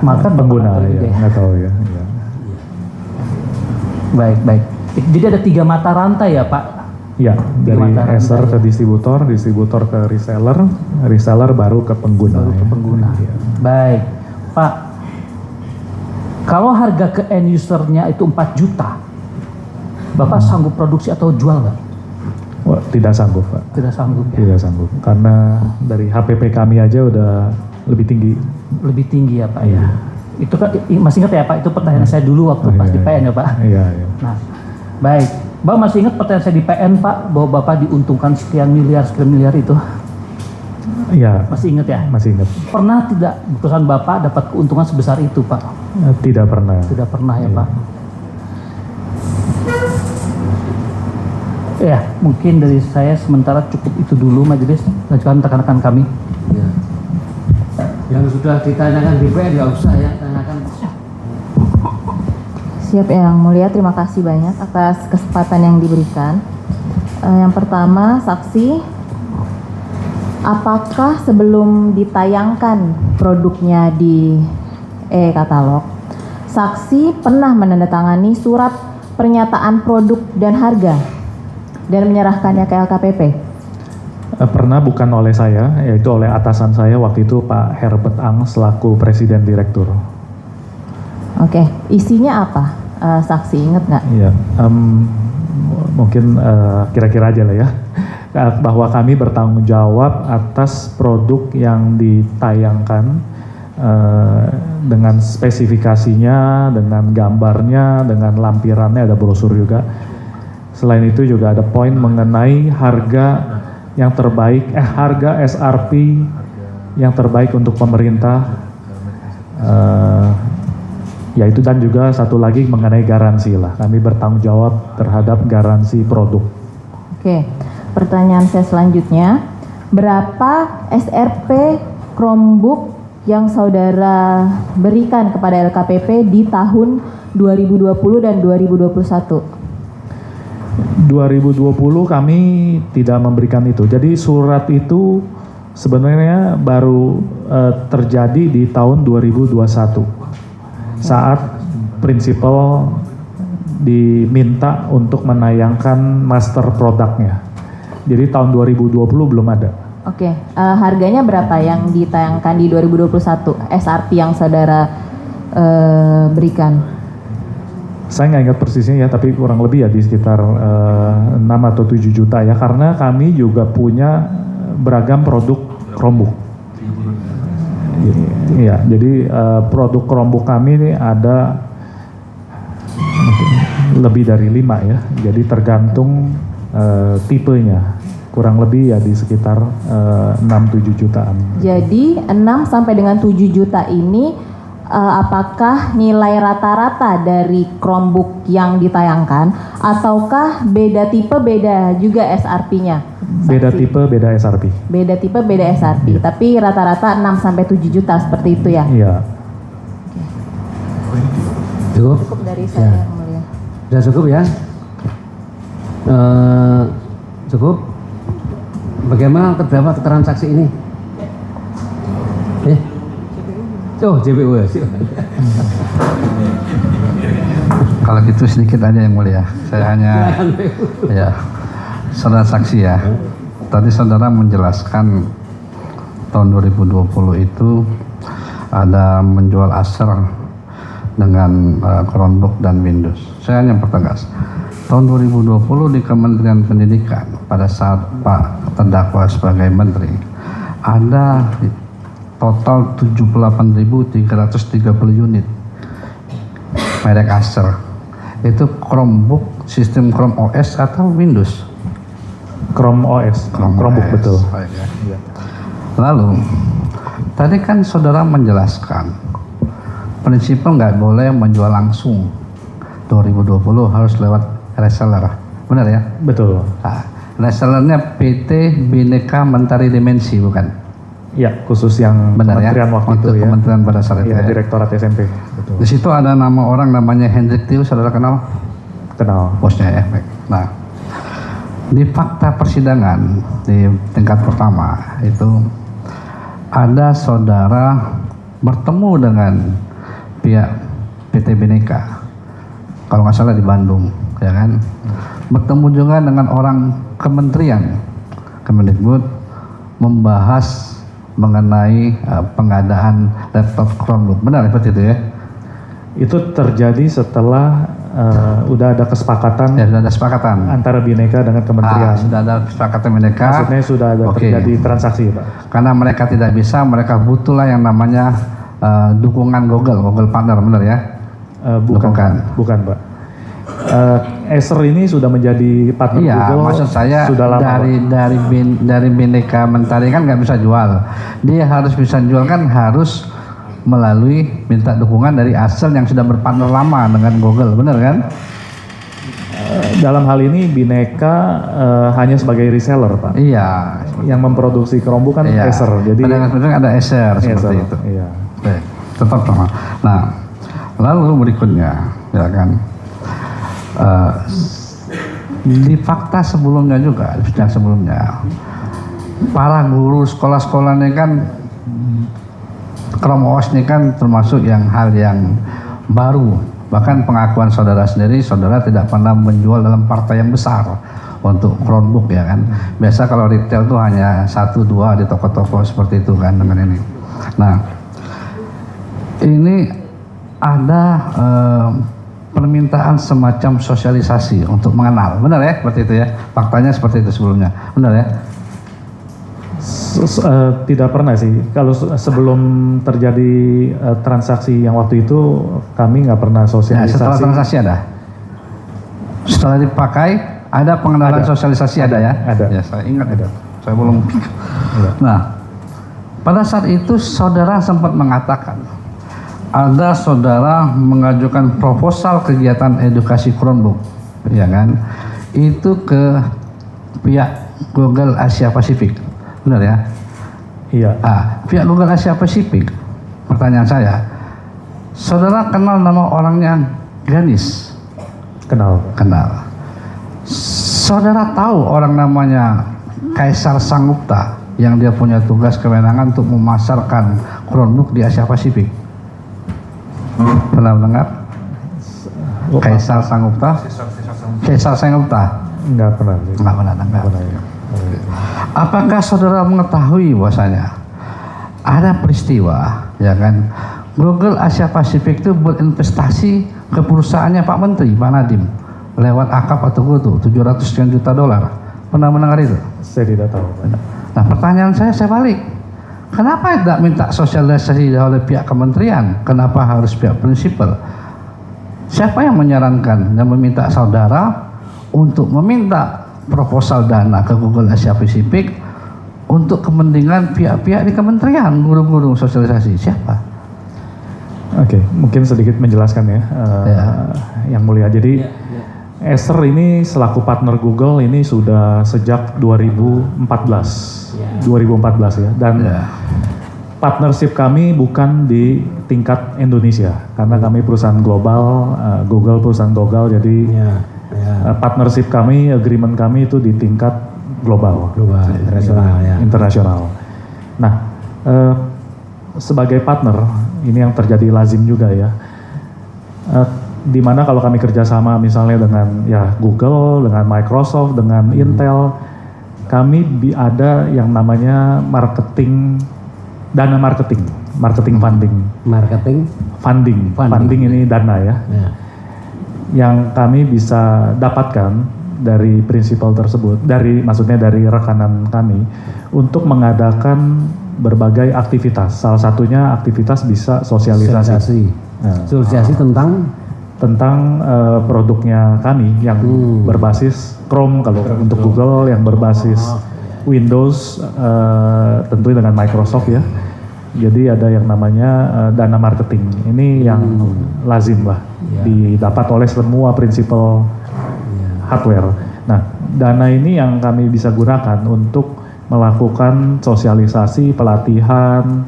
market Pengguna Bapak ya, juga nggak tahu ya. Iya. Baik, baik. Jadi ada 3 mata rantai ya Pak? Ya, dari mata eser rantai. ke distributor, distributor ke reseller, reseller baru ke pengguna. Baru ke ya. pengguna. Iya. Baik, Pak. Kalau harga ke end usernya itu 4 juta, Bapak sanggup produksi atau jual nggak? Wah, tidak sanggup, Pak. Tidak sanggup ya? Tidak sanggup. Karena dari HPP kami aja udah lebih tinggi. Lebih tinggi ya Pak ya? Itu kan masih ingat ya Pak, itu pertanyaan saya dulu waktu pas di PN ya Pak? Iya, iya. Nah, baik. Bapak masih ingat pertanyaan saya di PN Pak, bahwa Bapak diuntungkan sekian miliar itu? Iya, Masih ingat ya? masih ingat. Pernah tidak perusahaan Bapak dapat keuntungan sebesar itu Pak? Tidak pernah. Tidak pernah ya Iya. Pak? Ya, mungkin dari saya sementara cukup itu dulu majelis. Lanjutkan rekan-rekan kami. Ya. Yang sudah ditanyakan di PN nggak usah ya, tanyakan. Siap Yang Mulia, terima kasih banyak atas kesempatan yang diberikan. Yang pertama, saksi, apakah sebelum ditayangkan produknya di e-katalog, saksi pernah menandatangani surat pernyataan produk dan harga dan menyerahkannya ke LKPP? Pernah, bukan oleh saya, yaitu oleh atasan saya waktu itu Pak Herbert Ang selaku Presiden Direktur. Oke, isinya apa? Saksi ingat nggak? Iya, mungkin kira-kira aja lah ya, bahwa kami bertanggung jawab atas produk yang ditayangkan dengan spesifikasinya, dengan gambarnya, dengan lampirannya, ada brosur juga. Selain itu juga ada poin mengenai harga yang terbaik, harga SRP yang terbaik untuk pemerintah. Yaitu, dan juga satu lagi mengenai garansi lah. Kami bertanggung jawab terhadap garansi produk. Oke, pertanyaan saya selanjutnya, berapa SRP Chromebook yang saudara berikan kepada LKPP di tahun 2020 dan 2021? 2020 kami tidak memberikan itu. Jadi surat itu sebenarnya baru terjadi di tahun 2021. Saat prinsipal diminta untuk menayangkan master produknya. Jadi tahun 2020 belum ada. Oke, harganya berapa yang ditayangkan di 2021 SRP yang saudara berikan? Saya nggak ingat persisnya ya, tapi kurang lebih ya di sekitar 6 atau 7 juta ya, karena kami juga punya beragam produk Chromebook. Iya, jadi produk Chromebook kami ini ada lebih dari 5 ya, jadi tergantung tipenya, kurang lebih ya di sekitar 6-7 jutaan. Jadi 6 sampai dengan 7 juta ini apakah nilai rata-rata dari Chromebook yang ditayangkan ataukah beda tipe beda juga SRP-nya? Beda tipe, beda SRP. Beda tipe, beda SRP, tapi rata-rata 6 sampai 7 juta seperti itu ya? Iya. Cukup? Cukup dari saya, Yang Mulia. Sudah cukup ya? Cukup? Bagaimana terdapat keterangan saksi ini? Oh, JPU ya. Kalau gitu sedikit aja Yang Mulia. Saya hanya ya saudara saksi ya. tadi saudara menjelaskan tahun 2020 itu ada menjual Acer dengan Chromebook dan Windows. Saya hanya pertegas, tahun 2020 di Kementerian Pendidikan pada saat Pak terdakwa sebagai menteri ada total 78.330 unit merek Acer. Itu Chromebook sistem Chrome OS atau Windows? Chrome OS, Chromebook OS. betul. Baik, ya. Lalu tadi kan saudara menjelaskan prinsipnya nggak boleh menjual langsung, 2020 harus lewat reseller, benar ya? Betul. Nah, resellernya PT Bhinneka Mentari Dimensi bukan? Ya, khusus yang Benar ya? kementerian waktu Untuk itu ya. kementerian pada saat itu Ya, ya. Direktorat SMP. Betul. Di situ ada nama orang namanya Hendrik Tiu, saudara kenal? Kenal. Bosnya ya. Baik. Nah, di fakta persidangan di tingkat pertama itu ada saudara bertemu dengan pihak PT Bhinneka, kalau nggak salah di Bandung, ya kan? Bertemu juga dengan orang kementerian Kemendikbud membahas mengenai pengadaan laptop Chromebook. Benar seperti itu ya? Itu terjadi setelah udah ada kesepakatan Ya, sudah ada kesepakatan. antara Bhinneka dengan kementerian. Sudah ada kesepakatan Bhinneka. Maksudnya sudah ada Oke. terjadi transaksi, Pak. Karena mereka tidak bisa, mereka butuhlah yang namanya dukungan Google partner, benar ya? Bukan, Pak. Acer ini sudah menjadi partner Iya, Google. maksud saya sudah lama, Pak. dari Bhinneka Mentari kan nggak bisa jual. Dia harus bisa jual kan harus melalui minta dukungan dari Acer yang sudah berpartner lama dengan Google, benar kan? Dalam hal ini Bhinneka hanya sebagai reseller, Pak. Iya. Yang memproduksi Chromebook kan Iya. Acer. Jadi Pada kesempatan ada Acer seperti Acer, itu. Iya. Baik, tetap sama. Nah, lalu berikutnya, ya kan, di fakta sebelumnya juga, di sidang sebelumnya, para guru sekolah-sekolah ini kan, Chrome OS ini kan termasuk hal yang baru. Bahkan pengakuan saudara sendiri, saudara tidak pernah menjual dalam partai yang besar untuk Chromebook ya kan. Biasa kalau retail tuh hanya 1-2 di toko-toko seperti itu kan dengan ini. Nah, ini ada permintaan semacam sosialisasi untuk mengenal, benar ya seperti itu ya, faktanya seperti itu sebelumnya, benar ya? Tidak pernah sih. Kalau sebelum terjadi transaksi yang waktu itu kami nggak pernah Nah, sosialisasi. setelah transaksi ada, setelah dipakai ada pengenalan Ada. sosialisasi ada ya? Ada. Ya saya ingat ada, saya belum. Iya. Nah, pada saat itu saudara sempat mengatakan ada saudara mengajukan proposal kegiatan edukasi Chromebook, ya kan? Itu ke pihak Google Asia Pasifik, benar ya? Iya. Pihak Google Asia Pasifik, pertanyaan saya, saudara kenal nama orangnya Ganis? Kenal. Kenal. Saudara tahu orang namanya Kaisar Sangupta yang dia punya tugas kewenangan untuk memasarkan Chromebook di Asia Pasifik? Pernah mendengar? Kaisar Sangupta? Kaisar Sangupta? Nggak pernah. Sih. Nggak pernah dengar. Nggak pernah, ya. Apakah saudara mengetahui bahwasanya ada peristiwa, ya kan, Google Asia Pasifik itu berinvestasi ke perusahaannya Pak Menteri, Pak Nadiem, lewat akap atau kutu, 700 sekian juta dolar. Pernah mendengar itu? Saya tidak tahu. Pak. Nah, pertanyaan saya balik. Kenapa tidak minta sosialisasi oleh pihak kementerian? Kenapa harus pihak prinsipal? Siapa yang menyarankan dan meminta saudara untuk meminta proposal dana ke Google Asia Pasifik untuk kepentingan pihak-pihak di kementerian, guru-guru sosialisasi? Siapa? Oke, mungkin sedikit menjelaskan ya, Yang Mulia. Jadi Acer ini selaku partner Google ini sudah sejak 2014 ya, dan partnership kami bukan di tingkat Indonesia karena kami perusahaan global, Google perusahaan global, jadi partnership kami, agreement kami itu di tingkat global, internasional ya. internasional. Nah, sebagai partner ini yang terjadi lazim juga ya. Di mana kalau kami kerjasama misalnya dengan ya Google, dengan Microsoft, dengan Intel, kami ada yang namanya dana marketing funding ini dana ya, yang kami bisa dapatkan dari prinsipal tersebut, maksudnya dari rekanan kami untuk mengadakan berbagai aktivitas. Salah satunya aktivitas bisa sosialisasi. Sosialisasi tentang produknya kami yang berbasis Chrome kalau untuk Google, yang berbasis Windows tentu dengan Microsoft ya. Jadi ada yang namanya dana marketing. Ini yang lazim lah didapat oleh semua prinsipal hardware. Nah, dana ini yang kami bisa gunakan untuk melakukan sosialisasi, pelatihan,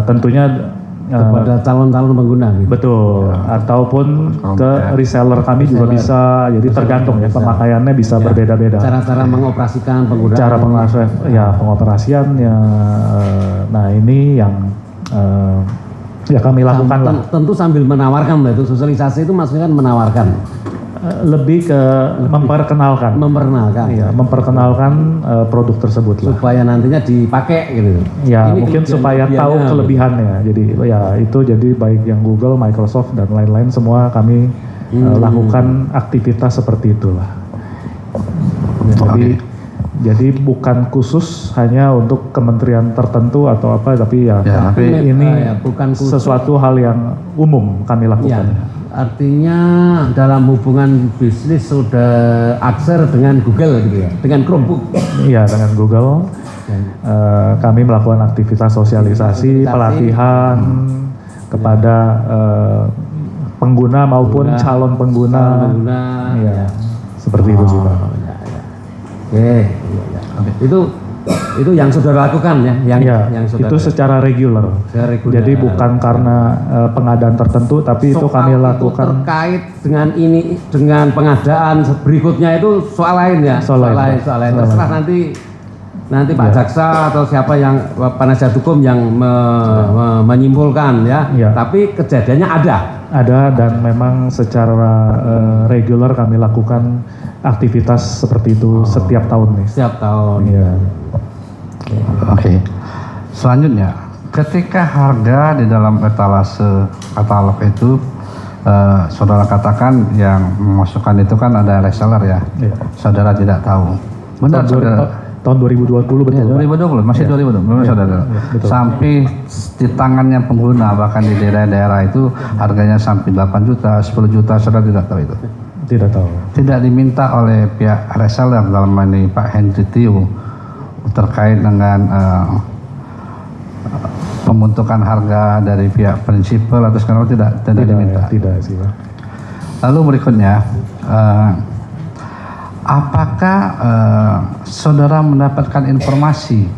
tentunya kepada calon-calon pengguna gitu. Betul, ataupun ke reseller kami juga bisa. Jadi tergantung ya, pemakaiannya bisa berbeda-beda. Cara-cara mengoperasikan penggunaan. Cara pengoperasiannya. Nah ini yang ya kami lakukan lah. Tentu sambil menawarkan lah, itu sosialisasi itu maksudnya kan menawarkan. Lebih ke memperkenalkan. Iya, memperkenalkan produk tersebut lah. Supaya nantinya dipakai gitu. Ya, ini mungkin supaya tahu kelebihannya. Jadi ya itu jadi baik yang Google, Microsoft dan lain-lain semua kami lakukan aktivitas seperti itulah. Jadi bukan khusus hanya untuk kementerian tertentu atau apa, tapi tapi ini bukan sesuatu hal yang umum kami lakukan. Ya. Artinya dalam hubungan bisnis sudah aksir dengan Google gitu ya, dengan Chromebook. Iya, dengan Google. Kami melakukan aktivitas sosialisasi, pelatihan kepada pengguna maupun calon pengguna. Ya, seperti itu sih Pak. Oke. Itu yang saudara lakukan ya, yang saudara. Itu secara reguler. Jadi bukan karena pengadaan tertentu, tapi itu kami lakukan. Terkait dengan ini, dengan pengadaan berikutnya itu soal lain ya. Soal lain. Terserah nanti Pak Jaksa atau siapa yang penasihat hukum yang menyimpulkan ya. Tapi kejadiannya ada dan memang secara reguler kami lakukan aktivitas seperti itu setiap tahun nih. Setiap tahun. Iya. Oke. Selanjutnya, ketika harga di dalam etalase katalog itu saudara katakan yang memasukkan itu kan ada reseller ya. Iya. Saudara tidak tahu. Benar saudara. Tahun 2020 betul. Ya, 2020 masih 2020 memang saudara. Betul. Sampai di tangannya pengguna bahkan di daerah-daerah itu harganya sampai 8 juta, 10 juta, saudara tidak tahu itu. Tidak tahu. Tidak diminta oleh pihak reseller dalam ini Pak Henry Tio terkait dengan pembentukan harga dari pihak prinsipal atau segala tidak diminta. Tidak sih Pak. Lalu berikutnya, apakah saudara mendapatkan informasi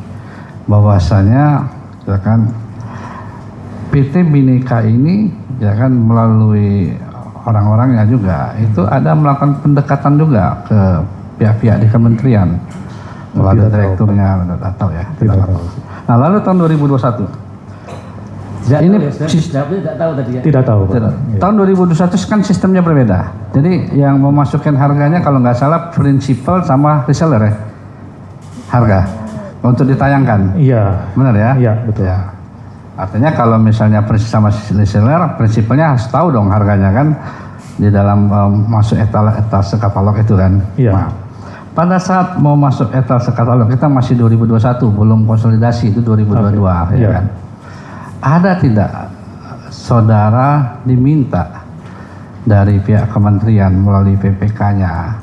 bahwasanya ya kan PT Bhinneka ini ya kan melalui orang-orangnya juga itu ada melakukan pendekatan juga ke pihak-pihak di kementerian melalui direkturnya, tidak tahu ya. Tidak tahu. Nah lalu tahun 2021 ini tidak tahu tadi ya. Tidak tahu. Tahun 2021 kan sistemnya berbeda. Jadi yang memasukkan harganya kalau nggak salah prinsipal sama reseller ya harga untuk ditayangkan. Iya. Benar ya? Iya betul. Ya. Artinya kalau misalnya sama reseller, prinsipalnya harus tahu dong harganya kan di dalam masuk etalase katalog itu kan. Iya. Nah, pada saat mau masuk etalase katalog kita masih 2021, belum konsolidasi itu 2022 ya kan. Ada tidak saudara diminta dari pihak kementerian melalui PPK-nya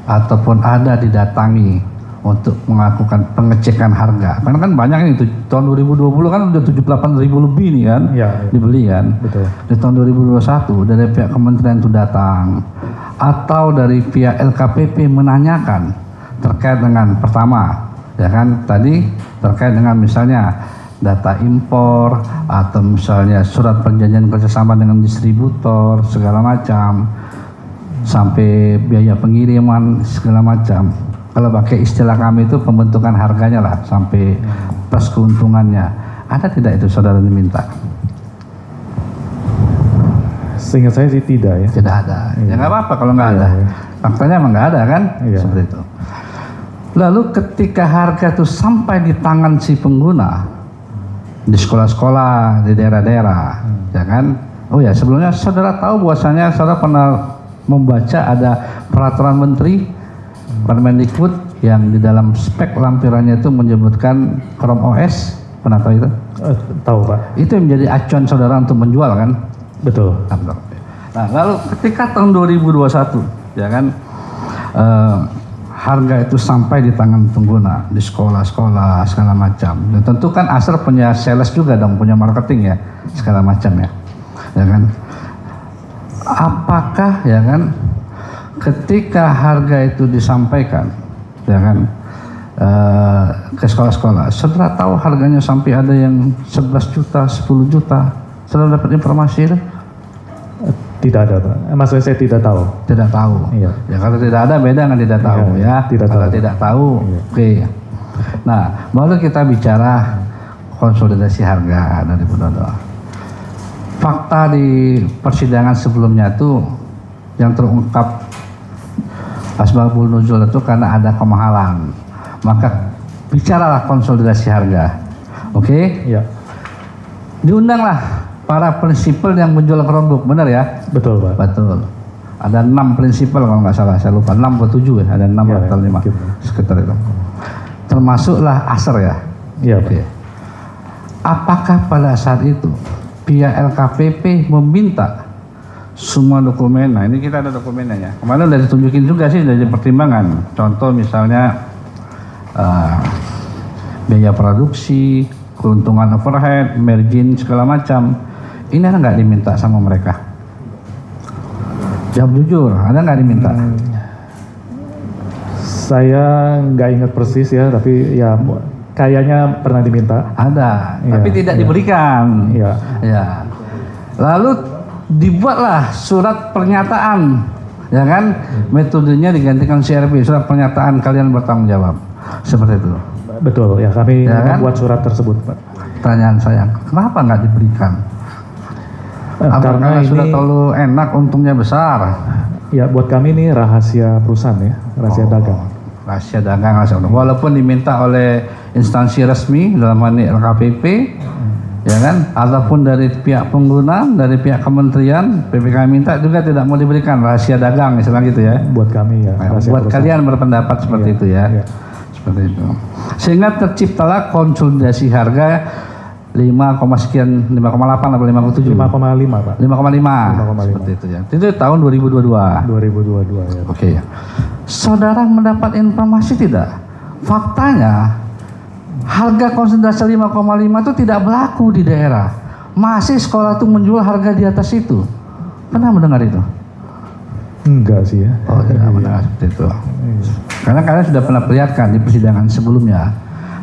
ataupun ada didatangi untuk melakukan pengecekan harga? Karena kan banyak ini tahun 2020 kan udah 78.000 lebih nih kan dibeli kan. Betul. Di tahun 2021 dari pihak kementerian itu datang atau dari pihak LKPP menanyakan terkait dengan pertama ya kan tadi terkait dengan misalnya data impor atau misalnya surat perjanjian kerjasama dengan distributor segala macam sampai biaya pengiriman segala macam. Kalau pakai istilah kami itu pembentukan harganya lah sampai plus keuntungannya. Ada tidak itu saudara diminta? Seingat saya sih tidak ya. Tidak ada. Ya nggak apa-apa kalau nggak ada. Faktanya emang nggak ada kan? Seperti itu. Lalu ketika harga itu sampai di tangan si pengguna di sekolah-sekolah, di daerah-daerah, ya kan? Oh ya, sebelumnya saudara tahu bahwasanya saudara pernah membaca ada peraturan menteri Permendikbud yang di dalam spek lampirannya itu menyebutkan Chrome OS, pernah tahu itu? Tahu Pak. Itu yang menjadi acuan saudara untuk menjual kan? Betul. Nah, lalu ketika tahun 2021, ya kan, harga itu sampai di tangan pengguna di sekolah-sekolah segala macam. Dan tentu kan Acer punya sales juga dong, punya marketing ya segala macam ya kan. Apakah ya kan ketika harga itu disampaikan ya kan ke sekolah-sekolah, saudara tahu harganya sampai ada yang 11 juta, 10 juta, saudara dapat informasi itu? Tidak ada Pak. Maksudnya saya tidak tahu. Tidak tahu. Iya. Ya kalau tidak ada beda dengan tidak tahu Iya, ya. tidak Kalau tahu. tidak tahu, Iya. oke. Nah, baru kita bicara konsolidasi harga dari Bu Dodo. Fakta di persidangan sebelumnya itu yang terungkap asbabul nuzul itu karena ada kemahalan. Maka bicaralah konsolidasi harga. Oke? Iya. Diundanglah para prinsipal yang menjual Chromebook, benar ya? Betul Pak. Betul. Ada 6 prinsipal kalau nggak salah, saya lupa 6 atau 7 ya, ada 6 Ya, atau 5 mungkin. sekitar itu. Termasuklah Acer ya. Iya Pak. Oke. Apakah pada saat itu pihak LKPP meminta semua dokumen? Nah ini kita ada dokumennya ya. Kemarin udah ditunjukin juga sih dari pertimbangan. Contoh misalnya biaya produksi, keuntungan overhead, margin segala macam. Ini ada nggak diminta sama mereka? Jawab jujur, ada nggak diminta? Saya nggak ingat persis ya, tapi ya kayaknya pernah diminta. Ada, Iya, tapi tidak iya. diberikan. Iya. Ya. Lalu dibuatlah surat pernyataan, ya kan? Metodenya digantikan CRP, surat pernyataan kalian bertanggung jawab. Seperti itu. Betul ya, kami Ya kan? membuat surat tersebut Pak. Pertanyaan saya, kenapa nggak diberikan? Apakah sudah terlalu enak, untungnya besar? Ya buat kami ini rahasia perusahaan ya, rahasia dagang. Rahasia dagang, rahasia untung. Walaupun diminta oleh instansi resmi dalam hal ini LKPP, ya kan, ataupun dari pihak pengguna, dari pihak kementerian, PPK minta juga tidak mau diberikan, rahasia dagang, istilah gitu ya. Buat kami ya. Nah, rahasia buat perusahaan. kalian berpendapat seperti Iya, itu ya. iya. Seperti itu. Sehingga terciptalah konsolidasi harga 5,8 atau 5,7? 5,5 Pak. 5,5 seperti itu ya. Itu tahun 2022. 2022 ya. Oke. Saudara mendapat informasi tidak? Faktanya harga konsentrasi 5,5 itu tidak berlaku di daerah. Masih sekolah itu menjual harga di atas itu. Pernah mendengar itu? Enggak sih ya. Oh, tidak mendengar seperti itu. Karena kalian sudah pernah perlihatkan di persidangan sebelumnya.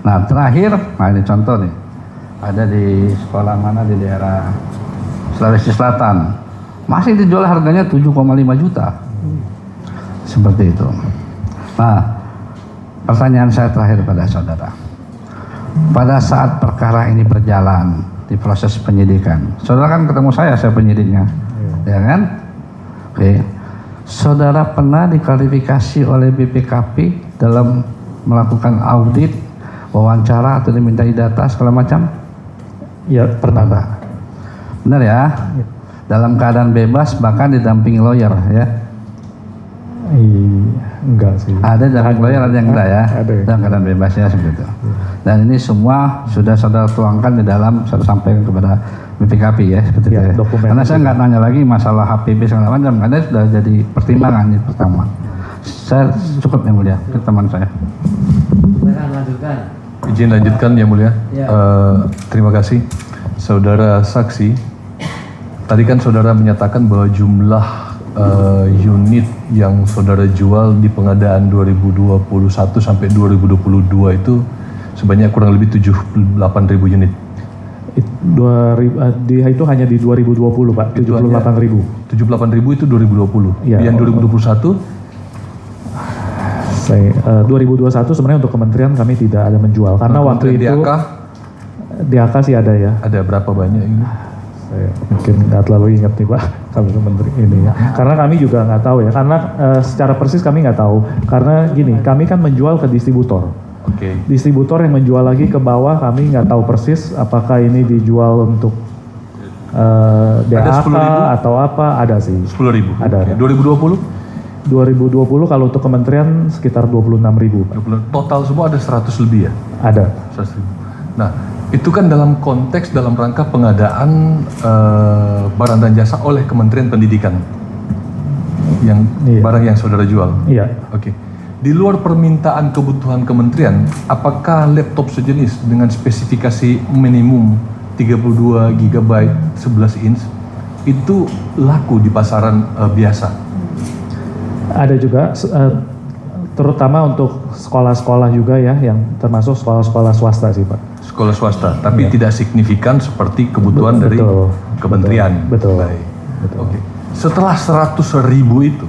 Nah, terakhir, nah ini contoh nih. Ada di sekolah mana di daerah Sulawesi Selatan. Masih dijual harganya 7,5 juta. Seperti itu. Nah, pertanyaan saya terakhir pada saudara. Pada saat perkara ini berjalan di proses penyidikan, saudara kan ketemu saya penyidiknya, ya kan? Oke. Saudara pernah diklarifikasi oleh BPKP dalam melakukan audit, wawancara atau dimintai data segala macam? Ya pernah Pak. Benar ya? Dalam keadaan bebas bahkan didampingi lawyer ya? Enggak sih. Ada damping lawyer, ada yang enggak ya? Ada. Dalam keadaan bebas ya seperti itu. Dan ini semua sudah saudara tuangkan di dalam, saudara sampaikan kepada BPKP ya seperti Ya, itu ya. dokumen Karena saya itu. nggak nanya lagi masalah HPB segala macam, karena sudah jadi pertimbangan ini pertama. Saya cukup yang mulia, itu teman saya. Izin lanjutkan yang mulia. Ya. Terima kasih saudara saksi. Tadi kan saudara menyatakan bahwa jumlah unit yang saudara jual di pengadaan 2021 sampai 2022 itu sebanyak kurang lebih 78.000 unit. Itu hanya di 2020 Pak, 78.000. 78.000 itu 2020. Iya. Yang 2021 2021 sebenarnya untuk kementerian kami tidak ada menjual karena waktu itu DAK DAK sih ada ya. ada berapa banyak ini? Saya mungkin nggak terlalu ingat nih Pak, kami menteri ini ya. Karena kami juga nggak tahu ya, karena secara persis kami nggak tahu. Karena gini, kami kan menjual ke distributor. Oke. Distributor yang menjual lagi ke bawah, kami nggak tahu persis apakah ini dijual untuk DAK 10.000? atau apa, ada sih. 10.000. Ada. Oke. 2020? 2020 kalau untuk kementerian sekitar 26.000 Pak. Total semua ada 100 lebih ya? Ada. 100.000. Nah, itu kan dalam konteks dalam rangka pengadaan barang dan jasa oleh Kementerian Pendidikan. Yang Iya. barang yang saudara jual. Iya. Oke. Di luar permintaan kebutuhan kementerian, apakah laptop sejenis dengan spesifikasi minimum 32 GB 11 inch itu laku di pasaran biasa? Ada juga, terutama untuk sekolah-sekolah juga ya, yang termasuk sekolah-sekolah swasta sih Pak. Sekolah swasta, tapi tidak signifikan seperti kebutuhan dari Betul. kementerian. Betul. Baik. Betul. Oke. Setelah 100.000 itu,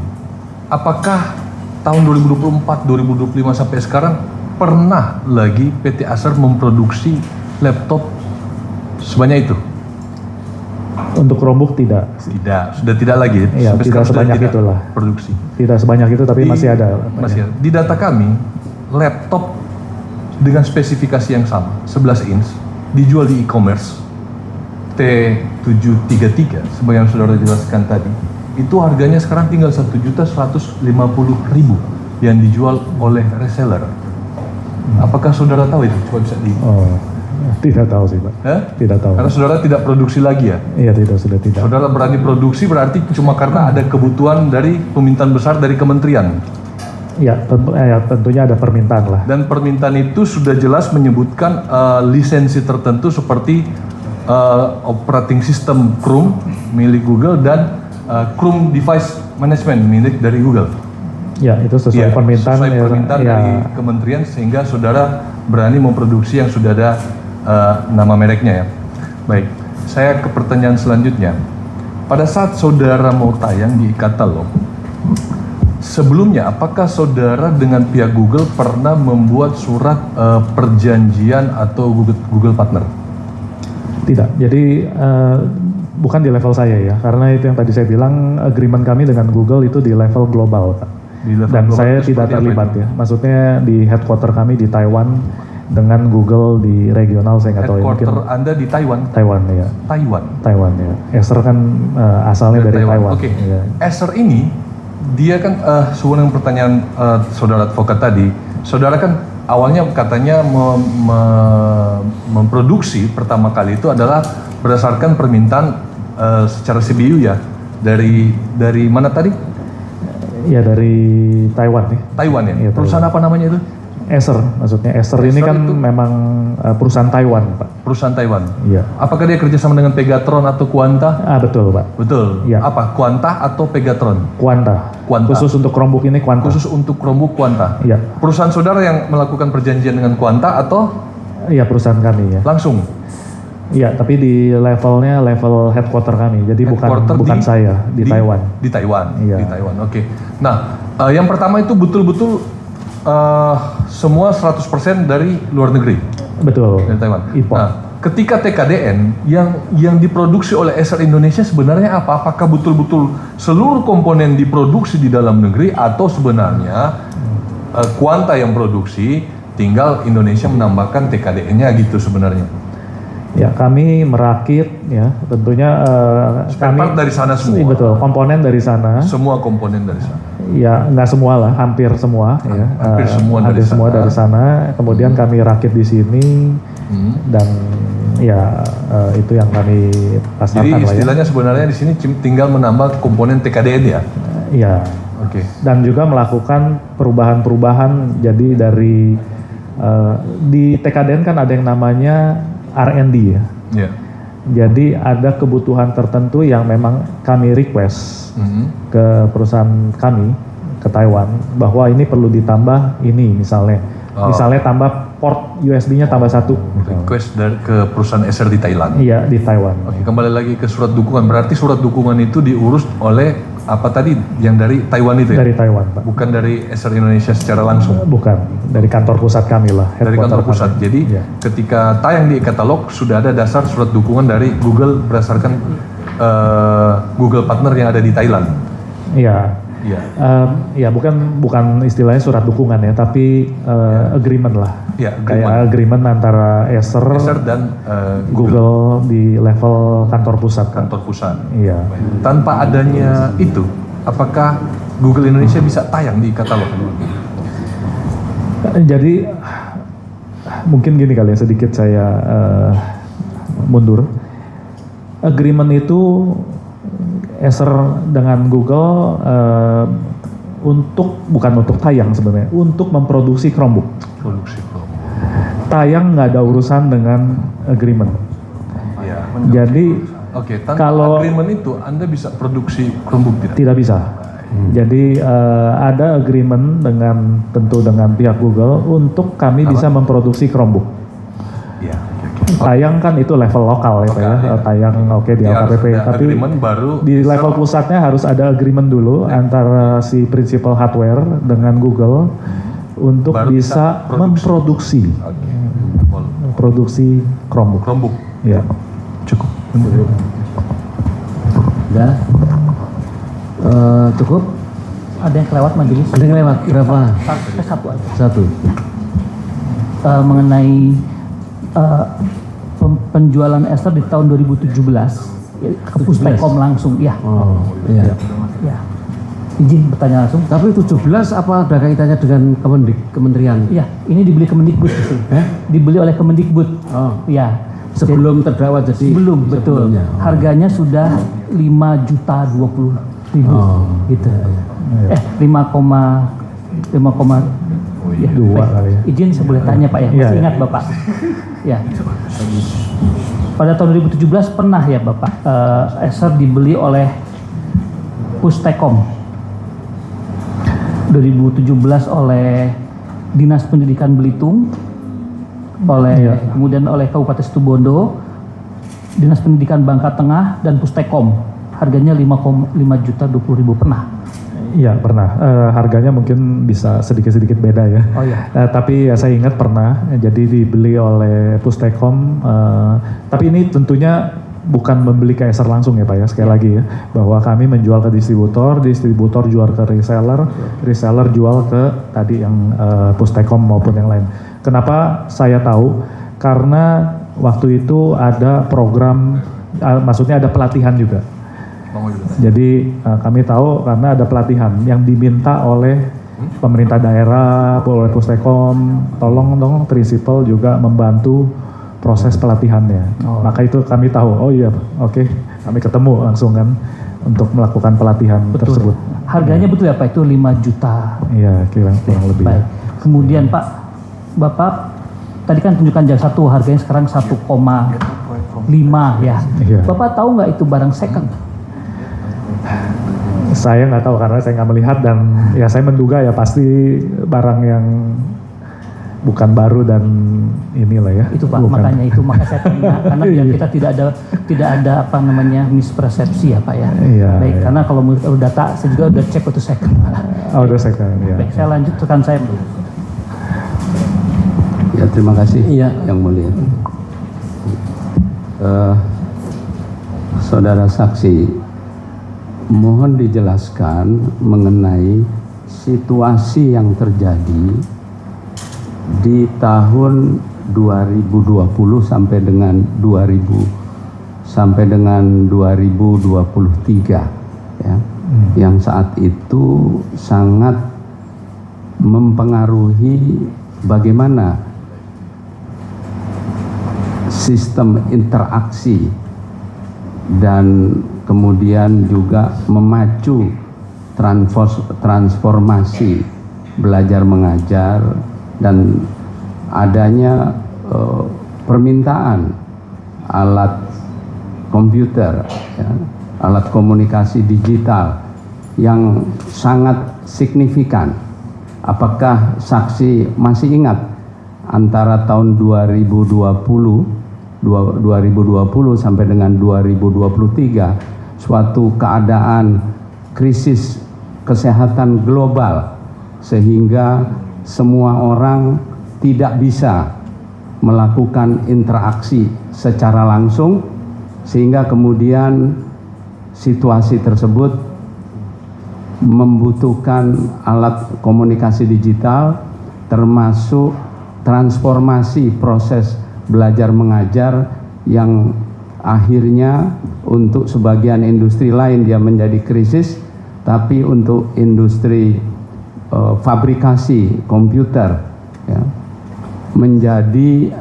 apakah tahun 2024, 2025 sampai sekarang pernah lagi PT Acer memproduksi laptop sebanyak itu? Untuk Chromebook tidak. Tidak, sudah tidak lagi. Iya, Sampai tidak sekarang sudah sebanyak tidak itulah. produksi. Tidak sebanyak itu, tapi masih ada. Masih ada. Di data kami, laptop dengan spesifikasi yang sama, 11 inch, dijual di e-commerce T733, sebagai yang saudara jelaskan tadi, itu harganya sekarang tinggal 1.150.000 yang dijual oleh reseller. Apakah saudara tahu itu? Coba bisa di... Oh, tidak tahu sih Pak. Hah? Tidak tahu. Karena saudara tidak produksi lagi ya? Iya, sudah tidak. Saudara berani produksi berarti cuma karena ada kebutuhan dari permintaan besar dari kementerian. Ya, tentunya ada permintaan lah. Dan permintaan itu sudah jelas menyebutkan lisensi tertentu seperti operating system Chrome milik Google dan Chrome device management milik dari Google. Ya, itu sesuai Iya, permintaan. sesuai permintaan dari kementerian sehingga saudara berani memproduksi yang sudah ada nama mereknya ya. Baik, saya ke pertanyaan selanjutnya. Pada saat saudara mau tayang di katalog, sebelumnya apakah saudara dengan pihak Google pernah membuat surat perjanjian atau Google Partner? Tidak, jadi bukan di level saya ya, karena itu yang tadi saya bilang, agreement kami dengan Google itu di level global Pak. Di level Dan global saya itu tidak seperti apa terlibat itu? ya, maksudnya di headquarter kami di Taiwan dengan Google di regional, saya nggak tahu ya, mungkin Headquarter Anda di Taiwan? Taiwan ya. Taiwan Ya. Acer kan asalnya dari Taiwan. Oke, Ya. Acer ini dia kan sesuai dengan pertanyaan saudara advokat tadi, saudara kan awalnya katanya memproduksi pertama kali itu adalah berdasarkan permintaan secara CBU ya dari mana tadi? Ya dari Taiwan nih. Taiwan ya. Iya, Perusahaan apa namanya itu? Acer, maksudnya Acer ini Acer kan itu- memang perusahaan Taiwan Pak. Perusahaan Taiwan. Iya. Apakah dia kerjasama dengan Pegatron atau Quanta? Betul Pak. Betul. Iya. Apa? Quanta atau Pegatron? Quanta. Quanta. Khusus untuk Chromebook ini Quanta. Khusus untuk Chromebook Quanta. Iya. Perusahaan saudara yang melakukan perjanjian dengan Quanta atau Iya, perusahaan kami ya. langsung? Iya, tapi di levelnya level headquarter kami. Jadi Headquarter bukan saya di Taiwan. Di Taiwan. Iya. Di Taiwan. Oke. Nah, yang pertama itu betul-betul semua 100% dari luar negeri, Betul. dari Taiwan. Import. Nah, ketika TKDN yang diproduksi oleh Acer Indonesia sebenarnya apa? Apakah betul-betul seluruh komponen diproduksi di dalam negeri atau sebenarnya Quanta yang produksi, tinggal Indonesia menambahkan TKDN-nya gitu sebenarnya? Ya, kami merakit ya, tentunya Spare kami part dari sana semua? Iya, betul, komponen dari sana. Semua komponen dari sana. Ya, nggak semua lah, hampir semua ya. Hampir semua dari hampir semua sana. dari sana. Kemudian kami rakit di sini dan ya itu yang kami pasarkan Jadi lah ya. istilahnya sebenarnya di sini tinggal menambah komponen TKDN ya? Iya. Oke. Dan juga melakukan perubahan-perubahan. Jadi dari di TKDN kan ada yang namanya R&D ya. Iya. Jadi ada kebutuhan tertentu yang memang kami request ke perusahaan kami ke Taiwan bahwa ini perlu ditambah ini misalnya. Misalnya tambah port USB-nya tambah 1. Request dari ke perusahaan Acer di Thailand. Iya, di Taiwan. Oke, kembali lagi ke surat dukungan. Berarti surat dukungan itu diurus oleh apa tadi yang dari Taiwan itu ya? Dari Taiwan, Pak. Bukan dari Acer Indonesia secara langsung. Bukan, dari kantor pusat kami lah. Dari kantor headquarter pusat. kami. Jadi Iya. ketika tayang di e-katalog sudah ada dasar surat dukungan dari Google berdasarkan Google Partner yang ada di Thailand. Iya. Iya. Ya bukan istilahnya surat dukungan ya, tapi agreement lah. Iya, Kayak agreement antara Acer dan Google di level kantor pusat. Kan? kantor pusat. Iya. Tanpa adanya itu, apakah Google Indonesia bisa tayang di katalog? Jadi mungkin gini kali ya, sedikit saya mundur. Agreement itu Acer dengan Google bukan untuk tayang sebenarnya, untuk memproduksi Chromebook. Produksi Chromebook. Tayang nggak ada urusan dengan agreement. Iya. Jadi Oke, tanpa kalau- agreement itu Anda bisa produksi Chromebook tidak? tidak bisa. Jadi ada agreement tentu dengan pihak Google untuk kami bisa memproduksi Chromebook. Iya. Tayang kan itu level lokal ya, Pak ya. Lokal, ya. Tayang oke di Iya, harus LKPP, ada tapi agreement baru di level pusatnya harus ada agreement dulu antara si principal hardware dengan Google untuk Baru bisa bisa produksi. memproduksi Oke. produksi Chromebook. Chromebook. Ya, cukup. Udah. Cukup? Ada yang kelewat majelis? Ada yang lewat berapa? Satu aja. Satu. Mengenai penjualan Acer di tahun 2017 ya, ke Pustekom langsung, ya. Oh, iya. Ya. Izin bertanya langsung. Tapi 17 apa ada kaitannya dengan kementerian? Ya, ini dibeli Kemendikbud sih. Dibeli oleh Kemendikbud. Oh, Ya. sebelum terdakwa jadi Sebelum, betul. sebelumnya. Oh. Harganya sudah 5.020.000 Oh, gitu. Iya. 5, ya, Dua baik. kali ya. Izin saya boleh tanya Pak ya, Iya, masih iya. ingat Bapak? Ya. Pada tahun 2017 pernah ya Bapak, Acer dibeli oleh Pustekom. 2017 oleh Dinas Pendidikan Belitung, kemudian oleh Kabupaten Situbondo, Dinas Pendidikan Bangka Tengah, dan Pustekom. Harganya 5.020.000 pernah. Iya pernah. Harganya mungkin bisa sedikit-sedikit beda ya. Oh iya. Tapi ya saya ingat pernah. Jadi dibeli oleh Pustekom. Tapi ini tentunya bukan membeli ke Acer langsung ya Pak ya. Sekali lagi ya, bahwa kami menjual ke distributor jual ke reseller jual ke tadi yang Pustekom maupun yang lain. Kenapa saya tahu? Karena waktu itu ada program, maksudnya ada pelatihan juga. Jadi kami tahu karena ada pelatihan yang diminta oleh pemerintah daerah, oleh Pustekom, tolong dong prinsipal juga membantu proses pelatihannya. Maka itu kami tahu, oh iya oke, kami ketemu langsung kan untuk melakukan pelatihan tersebut. Harganya betul ya Pak, itu 5 juta. Iya kurang lebih. Baik. Kemudian Pak, Bapak tadi kan tunjukkan jam 1 harganya sekarang 1,5 ya. Iya. Bapak tahu nggak itu barang second? Saya nggak tahu karena saya nggak melihat dan ya saya menduga ya pasti barang yang bukan baru dan inilah ya. Itu Pak, bukan. makanya saya tanya karena biar kita tidak ada apa namanya mispersepsi ya Pak ya. Iya, Baik, iya. karena kalau menurut data saya juga udah cek itu second. Oh udah second ya. Baik, saya lanjut rekan saya. Ya terima kasih Iya. Yang Mulia. Saudara saksi, mohon dijelaskan mengenai situasi yang terjadi di tahun 2020 sampai dengan 2023 ya. Yang saat itu sangat mempengaruhi bagaimana sistem interaksi dan kemudian juga memacu transformasi belajar mengajar dan adanya permintaan alat komputer, ya, alat komunikasi digital yang sangat signifikan. Apakah saksi masih ingat antara tahun 2020 sampai dengan 2023 suatu keadaan krisis kesehatan global sehingga semua orang tidak bisa melakukan interaksi secara langsung, sehingga kemudian situasi tersebut membutuhkan alat komunikasi digital, termasuk transformasi proses belajar mengajar yang akhirnya untuk sebagian industri lain dia menjadi krisis, tapi untuk industri fabrikasi komputer ya, menjadi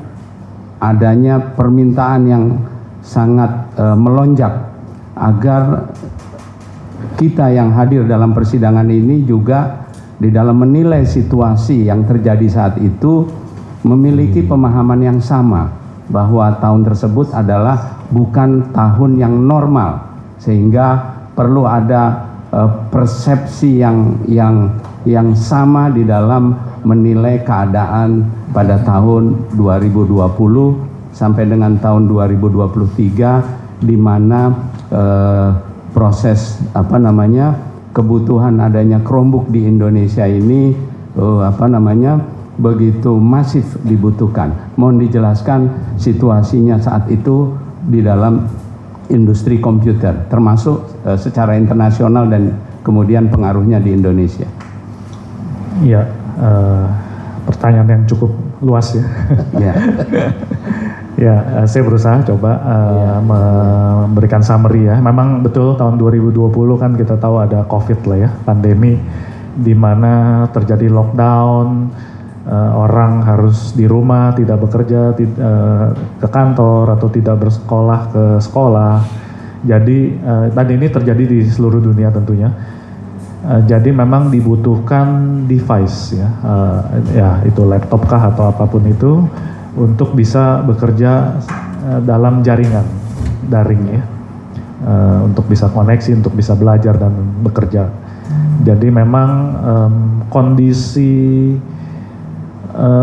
adanya permintaan yang sangat melonjak agar kita yang hadir dalam persidangan ini juga di dalam menilai situasi yang terjadi saat itu memiliki pemahaman yang sama bahwa tahun tersebut adalah bukan tahun yang normal, sehingga perlu ada persepsi yang sama di dalam menilai keadaan pada tahun 2020 sampai dengan tahun 2023, di mana proses kebutuhan adanya Chromebook di Indonesia ini begitu masif dibutuhkan. Mohon dijelaskan situasinya saat itu di dalam industri komputer, termasuk secara internasional dan kemudian pengaruhnya di Indonesia. Iya, pertanyaan yang cukup luas ya. Ya. Ya, saya berusaha coba memberikan summary ya. Memang betul tahun 2020 kan kita tahu ada COVID lah ya, pandemi, di mana terjadi lockdown, orang harus di rumah, tidak bekerja, ke kantor atau tidak bersekolah ke sekolah. Jadi dan ini terjadi di seluruh dunia tentunya. Jadi memang dibutuhkan device ya, ya itu laptop kah atau apapun itu untuk bisa bekerja dalam jaringan daring ya, untuk bisa koneksi, untuk bisa belajar dan bekerja. Jadi memang kondisi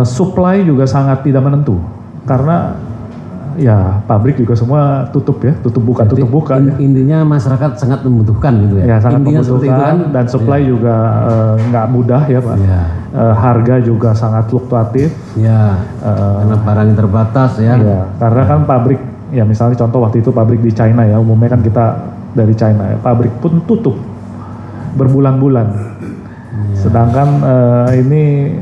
supply juga sangat tidak menentu karena ya pabrik juga semua tutup ya, tutup buka. Intinya masyarakat sangat membutuhkan gitu ya. Ya sangat intinya membutuhkan kan? Dan supply juga nggak mudah ya Pak. Ya. Harga juga sangat fluktuatif. Ya. Karena barang yang terbatas ya. Ya, karena kan pabrik ya misalnya contoh waktu itu pabrik di China ya, umumnya kan kita dari China ya, pabrik pun tutup berbulan-bulan. Ya. Sedangkan ini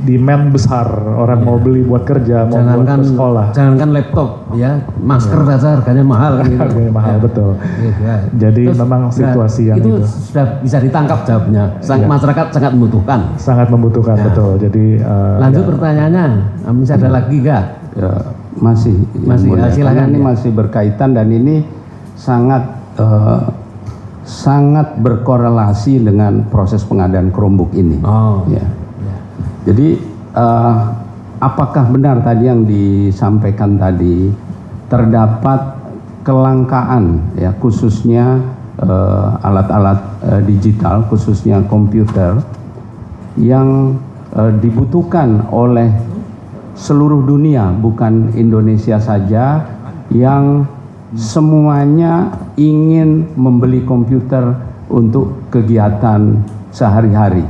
demand besar, orang mau beli buat kerja, mau buat ke sekolah. Jangankan laptop ya, masker saja harganya mahal kan gitu. Harganya mahal ya. betul. Ya. Jadi terus, memang situasi yang itu sudah bisa ditangkap jawabnya. Masyarakat sangat membutuhkan. Sangat membutuhkan betul. Jadi lanjut pertanyaannya, masih ada lagi nggak? Ya, masih silakan. Ini masih berkaitan dan ini sangat berkorelasi dengan proses pengadaan Chromebook ini. Oh. Ya. Jadi apakah benar tadi yang disampaikan tadi terdapat kelangkaan ya, khususnya alat-alat digital, khususnya komputer yang dibutuhkan oleh seluruh dunia, bukan Indonesia saja, yang semuanya ingin membeli komputer untuk kegiatan sehari-hari,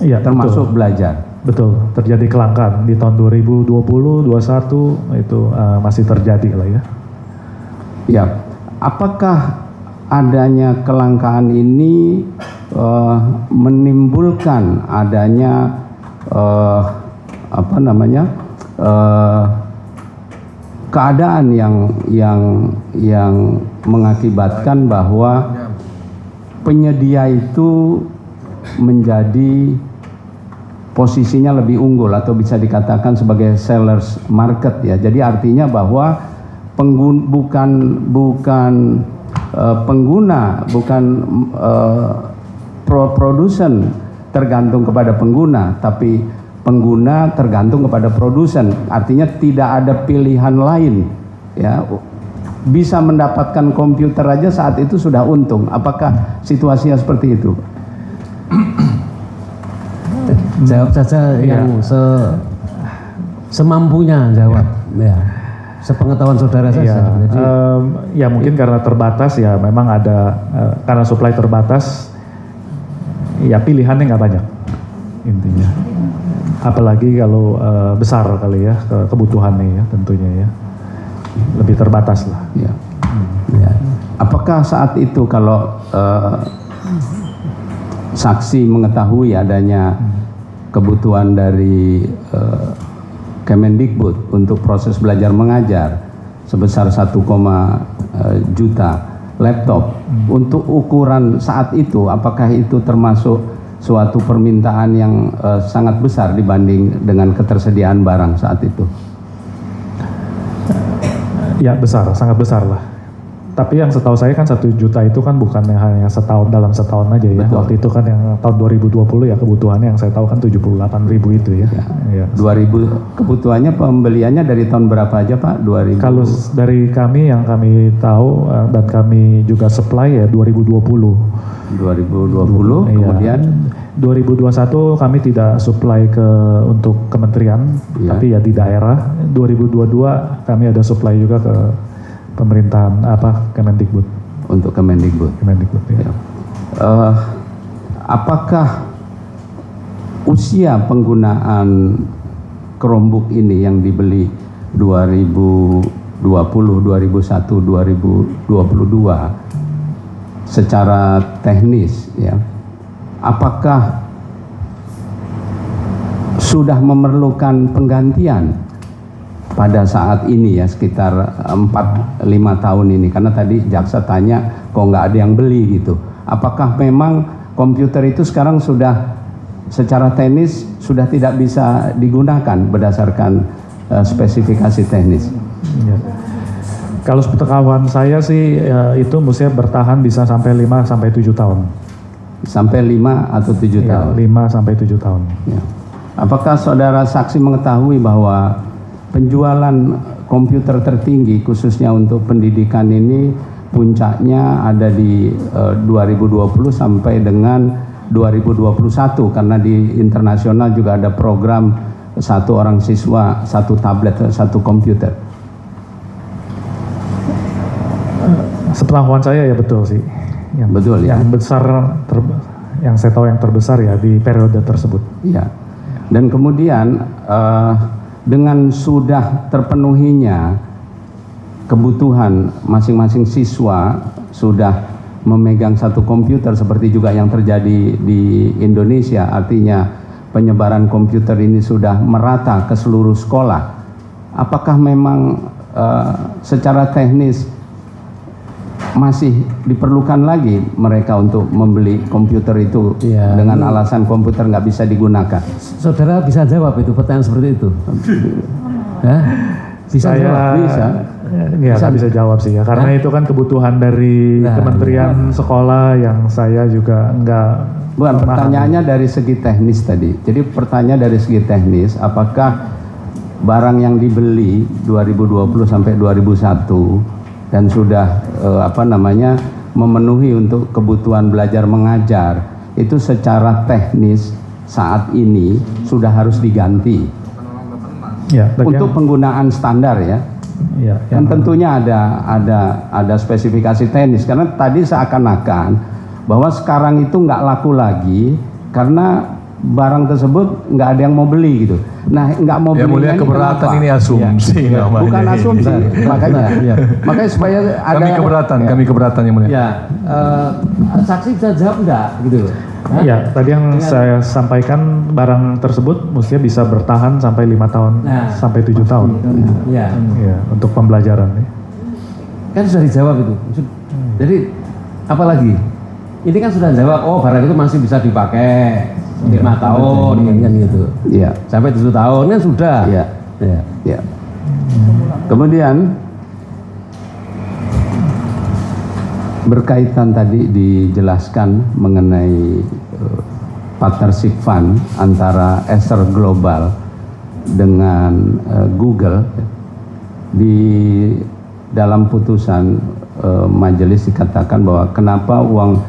iya, termasuk betul. belajar. Betul, terjadi kelangkaan di tahun 2020, 2021 itu masih terjadi lah ya. Ya, apakah adanya kelangkaan ini menimbulkan adanya keadaan yang mengakibatkan bahwa penyedia itu menjadi posisinya lebih unggul atau bisa dikatakan sebagai sellers market ya. Jadi artinya bahwa produsen tergantung kepada pengguna, tapi pengguna tergantung kepada produsen. Artinya tidak ada pilihan lain ya. Bisa mendapatkan komputer aja saat itu sudah untung. Apakah situasinya seperti itu? Jawab saja yang semampunya jawab. Ya. Sepengetahuan saudara saja. Ya, Jadi ya mungkin karena terbatas ya memang ada karena supply terbatas ya pilihannya nggak banyak intinya. Apalagi kalau besar kali ya kebutuhannya ya tentunya ya lebih terbatas lah. Ya. Ya. Apakah saat itu kalau saksi mengetahui adanya kebutuhan dari Kemendikbud untuk proses belajar mengajar sebesar 1, juta laptop untuk ukuran saat itu, apakah itu termasuk suatu permintaan yang sangat besar dibanding dengan ketersediaan barang saat itu? Ya besar, sangat besar lah. Tapi yang setahu saya kan 1 juta itu kan bukannya hanya dalam setahun aja ya. Betul. Waktu itu kan yang tahun 2020 ya kebutuhannya yang saya tahu kan 78.000 itu ya. Ya. 2000 kebutuhannya pembeliannya dari tahun berapa aja Pak? 2000. Kalau dari kami yang kami tahu dan kami juga supply ya 2020. 2020 kemudian 2021 kami tidak supply untuk kementerian, Ya. tapi ya di daerah. 2022 kami ada supply juga ke pemerintahan Kemendikbud. untuk Kemendikbud. Ya. Apakah usia penggunaan Chromebook ini yang dibeli 2020, 2001, 2022 secara teknis ya, apakah sudah memerlukan penggantian pada saat ini ya, sekitar 4-5 tahun ini? Karena tadi jaksa tanya kok nggak ada yang beli gitu. Apakah memang komputer itu sekarang sudah secara teknis sudah tidak bisa digunakan berdasarkan spesifikasi teknis? Ya. Kalau sepengetahuan saya sih ya, itu mestinya bertahan bisa sampai 5 sampai 7 tahun. Sampai 5 atau 7 Ya, tahun? 5 sampai 7 tahun. Ya. Apakah saudara saksi mengetahui bahwa penjualan komputer tertinggi khususnya untuk pendidikan ini puncaknya ada di 2020 sampai dengan 2021, karena di internasional juga ada program 1 orang siswa 1 tablet 1 komputer. Sepengetahuan saya ya betul sih. Betul ya? Yang besar, yang saya tahu yang terbesar ya di periode tersebut. Ya. Dan kemudian dengan sudah terpenuhinya kebutuhan masing-masing siswa sudah memegang 1 komputer seperti juga yang terjadi di Indonesia, artinya penyebaran komputer ini sudah merata ke seluruh sekolah. Apakah memang secara teknis masih diperlukan lagi mereka untuk membeli komputer itu Ya, dengan alasan komputer nggak bisa digunakan? saudara bisa jawab itu pertanyaan seperti itu? Hah? Bisa Saya jawab? Bisa. Ya nggak bisa jawab sih ya, karena itu kan kebutuhan dari Nah, Kementerian Sekolah yang saya juga nggak. Bukan, pertanyaannya dari segi teknis tadi. Jadi pertanyaan dari segi teknis, apakah barang yang dibeli 2020 sampai 2001 dan sudah memenuhi untuk kebutuhan belajar mengajar itu secara teknis saat ini sudah harus diganti Ya, untuk penggunaan standar ya. ya, Dan tentunya ada spesifikasi teknis, karena tadi seakan-akan bahwa sekarang itu nggak laku lagi karena barang tersebut nggak ada yang mau beli gitu. Nah, nggak mau Ya beli mulia keberatan ini asumsi namanya. bukan asumsi, makanya supaya ada Kami keberatan yang mulia. Ya, saksi bisa jawab enggak gitu loh? Hah? Ya, tadi yang saya sampaikan barang tersebut mestinya bisa bertahan sampai 5 tahun Nah, sampai 7 tahun. Ya, Ya, untuk pembelajaran ya. kan sudah dijawab itu. Jadi apa lagi? Ini kan sudah jawab, oh barang itu masih bisa dipakai 5 tahun kan gitu. Iya. Sampai 7 tahun kan sudah. Iya. Ya. Ya. Kemudian berkaitan tadi dijelaskan mengenai partnership fund antara Acer Global dengan Google. Di dalam putusan majelis dikatakan bahwa kenapa uang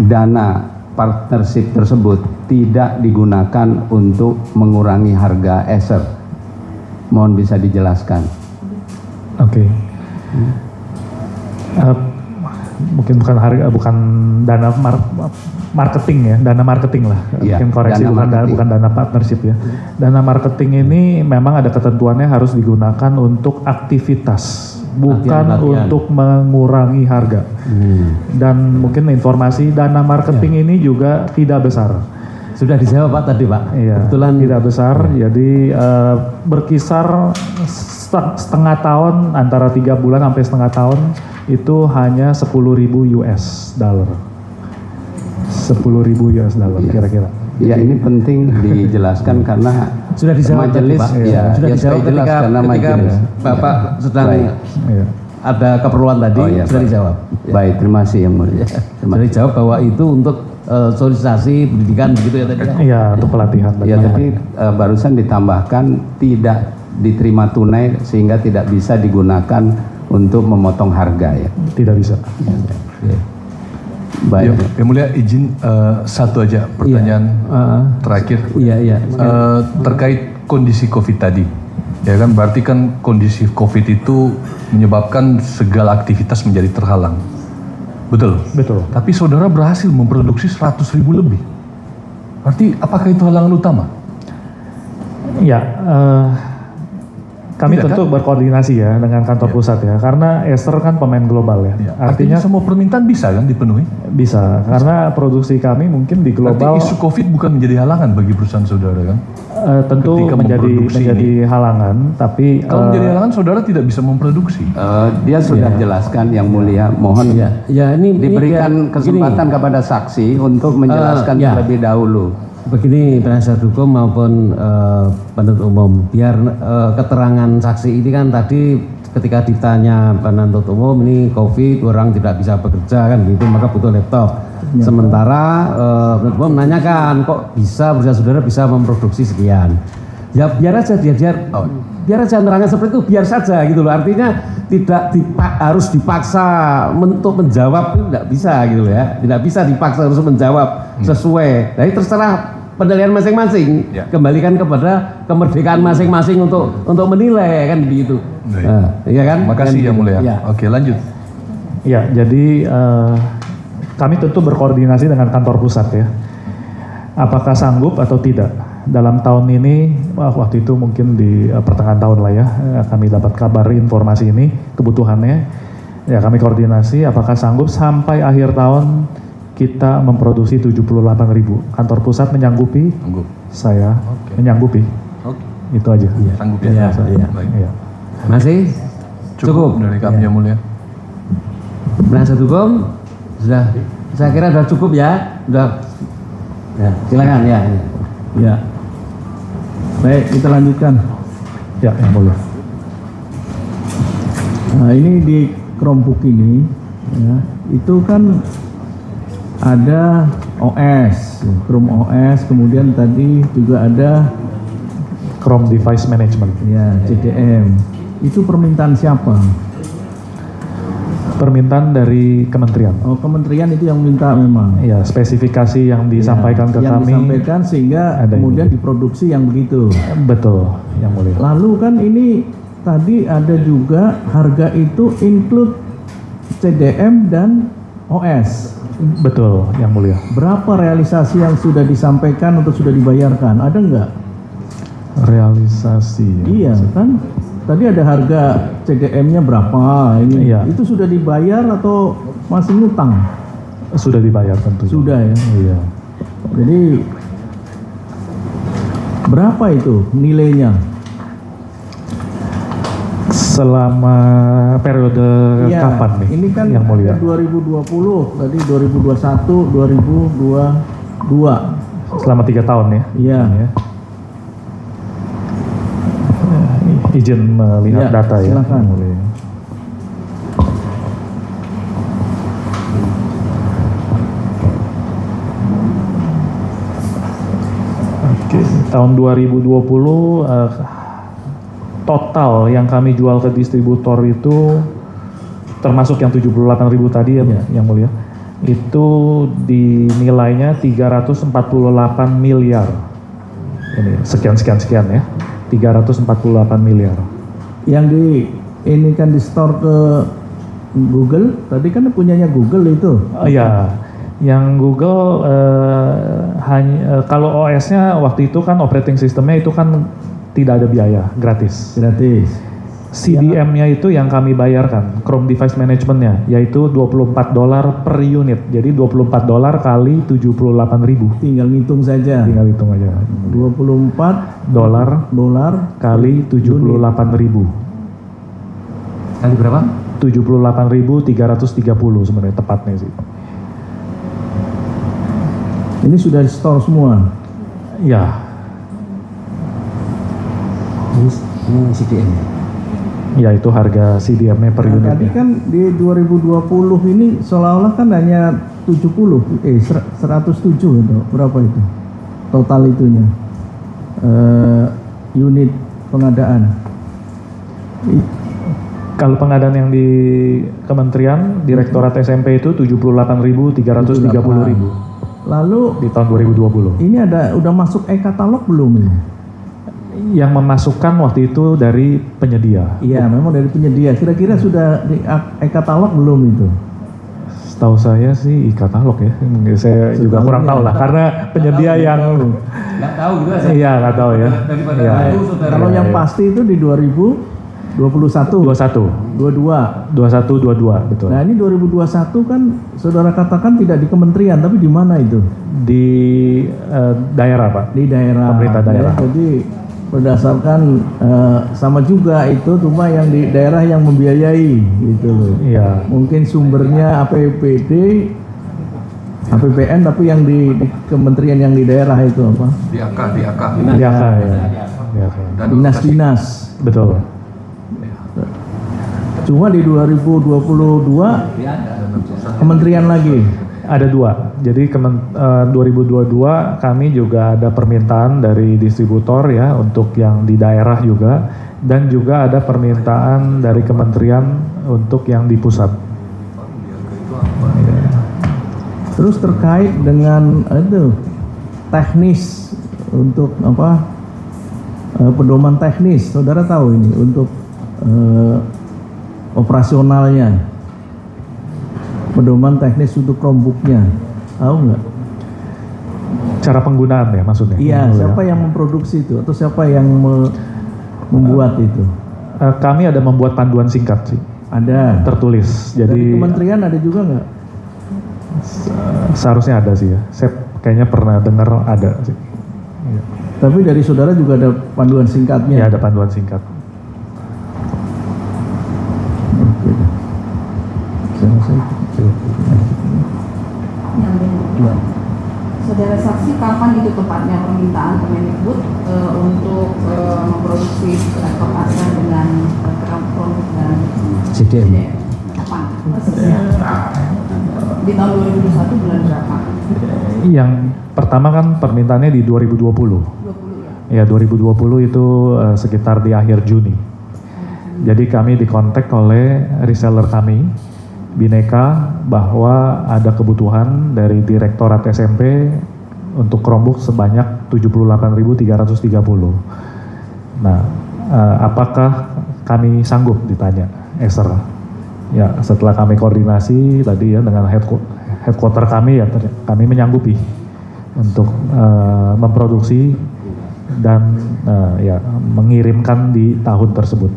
dana partnership tersebut tidak digunakan untuk mengurangi harga Acer. Mohon bisa dijelaskan. Oke. Mungkin bukan harga, bukan dana marketing ya, dana marketing lah. Iya, Mungkin koreksi, bukan dana partnership ya. Dana marketing ini memang ada ketentuannya harus digunakan untuk aktivitas, bukan Latihan. untuk mengurangi harga. Dan mungkin informasi dana marketing ini juga tidak besar. Sudah dijawab Pak tadi Pak. Iya, Kebetulan tidak besar. Jadi berkisar setengah tahun, antara 3 bulan sampai setengah tahun itu hanya 10.000 US dollar. 10.000 US dollar kira-kira. Ya, ini penting dijelaskan karena sudah dijawab tadi majelis, Pak. ya, Sudah ya, dijawab supaya jelas ketika karena majelis. Bapak sedang Iya. ada keperluan tadi, Oh, iya, sudah baik. dijawab. Baik, terima kasih Yang Mulia. Sudah dijawab bahwa itu untuk sosialisasi pendidikan begitu ya tadi. Iya, untuk pelatihan. Ya, tapi barusan ditambahkan tidak diterima tunai sehingga tidak bisa digunakan untuk memotong harga ya. Tidak bisa. Baik. Yang Mulia izin satu aja pertanyaan terakhir. Iya. Terkait kondisi COVID tadi. Ya kan, berarti kan kondisi COVID itu menyebabkan segala aktivitas menjadi terhalang. Betul? Betul. Tapi saudara berhasil memproduksi 100.000 lebih. Berarti apakah itu halangan utama? Ya, kami Tidak, tentu berkoordinasi ya dengan kantor pusat ya, karena Ester kan pemain global ya. Artinya semua permintaan bisa kan dipenuhi? Bisa, karena produksi kami mungkin di global Berarti isu COVID bukan menjadi halangan bagi perusahaan saudara kan? tentu Ketika menjadi halangan, tapi Kalau menjadi halangan saudara tidak bisa memproduksi. Dia sudah jelaskan Yang Mulia, mohon Ya, ini diberikan biar- kesempatan kepada saksi untuk menjelaskan ya. terlebih dahulu. Begini penasihat hukum maupun penuntut umum, biar keterangan saksi ini kan tadi ketika ditanya penuntut umum ini COVID orang tidak bisa bekerja kan gitu, maka butuh laptop. Sementara penuntut umum menanyakan kok bisa saudara bisa memproduksi sekian. Ya biar aja biar aja nerangan seperti itu, biar saja gitu loh. Artinya tidak harus dipaksa untuk menjawab, itu tidak bisa gitu loh ya. Tidak bisa dipaksa harus menjawab sesuai. Jadi terserah penilaian masing-masing. Ya. Kembalikan kepada kemerdekaan masing-masing untuk menilai kan begitu. Baik. Iya kan? Makasih Kan Yang Mulia. Ya. Oke, lanjut. ya jadi kami tentu berkoordinasi dengan kantor pusat ya. Apakah sanggup atau tidak? Dalam tahun ini, waktu itu mungkin di pertengahan tahun lah ya, kami dapat kabar informasi ini, kebutuhannya. Ya kami koordinasi, apakah sanggup sampai akhir tahun kita memproduksi 78.000. Kantor pusat menyanggupi, Sanggup. saya menyanggupi. Oke. Itu aja. Sanggup ya? Iya. Baik. Iya. Masih cukup dari kami Yang Mulia. penasihat hukum sudah, saya kira sudah cukup ya. Sudah. Ya, silakan ya. Ya. Baik, kita lanjutkan. Ya, yang mulia. Nah, ini di Chromebook ini ya, itu kan ada OS, Chrome OS, kemudian tadi juga ada Chrome Device Management. ya CDM. Itu permintaan siapa? Permintaan dari kementerian. Oh, kementerian itu yang minta memang. Ya, spesifikasi yang disampaikan ke yang kami. disampaikan sehingga ada kemudian ini. diproduksi yang begitu. Betul, yang mulia. Lalu kan ini tadi ada juga harga itu include CDM dan OS. Betul, yang mulia. Berapa realisasi yang sudah disampaikan atau sudah dibayarkan? Ada nggak? Realisasi. Iya kan? Tadi ada harga CDM-nya berapa? Ini Iya. itu sudah dibayar atau masih ngutang? Sudah dibayar tentu. Sudah ya. Iya. Jadi berapa itu nilainya? Selama periode Iya, kapan nih? ini kan yang mulia. ada 2020, tadi 2021, 2022. Selama 3 tahun ya. Iya. Ya. Izin melihat Iya, data ya. silakan. Yang mulia. Oke, tahun 2020 total yang kami jual ke distributor itu termasuk yang 78.000 tadi ya, yang mulia. Itu dinilainya 348 miliar. Ini sekian ya. 348 miliar. Yang ini kan di store ke Google, tadi kan punyanya Google itu. Iya, yang Google kalau OS-nya waktu itu kan operating sistemnya itu kan tidak ada biaya, gratis. Gratis. CDM-nya itu yang kami bayarkan, Chrome Device Management-nya, yaitu $24 per unit. Jadi $24 kali 78.000. Tinggal ngitung saja. Tinggal hitung aja. $24 kali 78.000. Kali berapa? 78.330 sebenarnya tepatnya sih. Ini sudah di store semua. Ya, Ini CDM. ya itu harga CDM-nya per Nah, unitnya. tadi kan di 2020 ini seolah-olah kan hanya 107 itu. Berapa itu? Total itunya. Unit pengadaan. Kalau pengadaan yang di Kementerian Direktorat SMP itu 78.330.000 Lalu di tahun 2020. ini udah masuk e-katalog belum ini? Yang memasukkan waktu itu dari penyedia. Iya, memang dari penyedia. Kira-kira sudah di e-katalog belum itu? Setahu saya sih e-katalog ya. Saya juga kurang tahu lah karena penyedia yang Nggak tahu gitu aja. iya nggak tahu ya. Daripada Iya. tahu, saudara. Kalau yang pasti itu di 2021, 22. betul. Nah ini 2021 kan saudara katakan tidak di kementerian, tapi di mana itu? Di daerah Pak. Di daerah. Pemerintah daerah. Ya, jadi berdasarkan sama juga itu, cuma yang di daerah yang membiayai gitu loh. Iya. Mungkin sumbernya APBD, APBN, tapi yang di kementerian yang di daerah itu apa? Di AK. Di AK ya. Di AK. Dinas-dinas. Betul. Cuma di 2022 kementerian lagi. Ada dua. Jadi 2022 kami juga ada permintaan dari distributor ya untuk yang di daerah juga, dan juga ada permintaan dari kementerian untuk yang di pusat. Terus terkait dengan teknis untuk apa? Pedoman teknis, saudara tahu ini untuk operasionalnya. Pedoman teknis untuk Chromebook-nya, tahu nggak? Cara penggunaan ya maksudnya? Iya, siapa yang memproduksi itu atau siapa yang membuat itu? Kami ada membuat panduan singkat sih, Ada. tertulis. Dari Jadi kementerian ada juga nggak? seharusnya ada sih ya. Saya kayaknya pernah dengar ada sih. Iya. Tapi dari saudara juga ada panduan singkatnya. Ya ada panduan singkat. Oke. Saya rasa itu. Saudara saksi, kapan itu tepatnya permintaan Kemendikbud untuk memproduksi laptop Acer dengan Chromebook dan CDM. kapan? Di tahun 2021 bulan berapa? Yang pertama kan permintaannya di 2020. 20 ya? Ya 2020 itu sekitar di akhir Juni. Jadi kami dikontak oleh reseller kami, Bineka, bahwa ada kebutuhan dari Direktorat SMP untuk Chromebook sebanyak 78.330. Nah, apakah kami sanggup ditanya, Acer? Ya, setelah kami koordinasi tadi ya dengan headquarter kami ya, kami menyanggupi untuk memproduksi dan ya mengirimkan di tahun tersebut.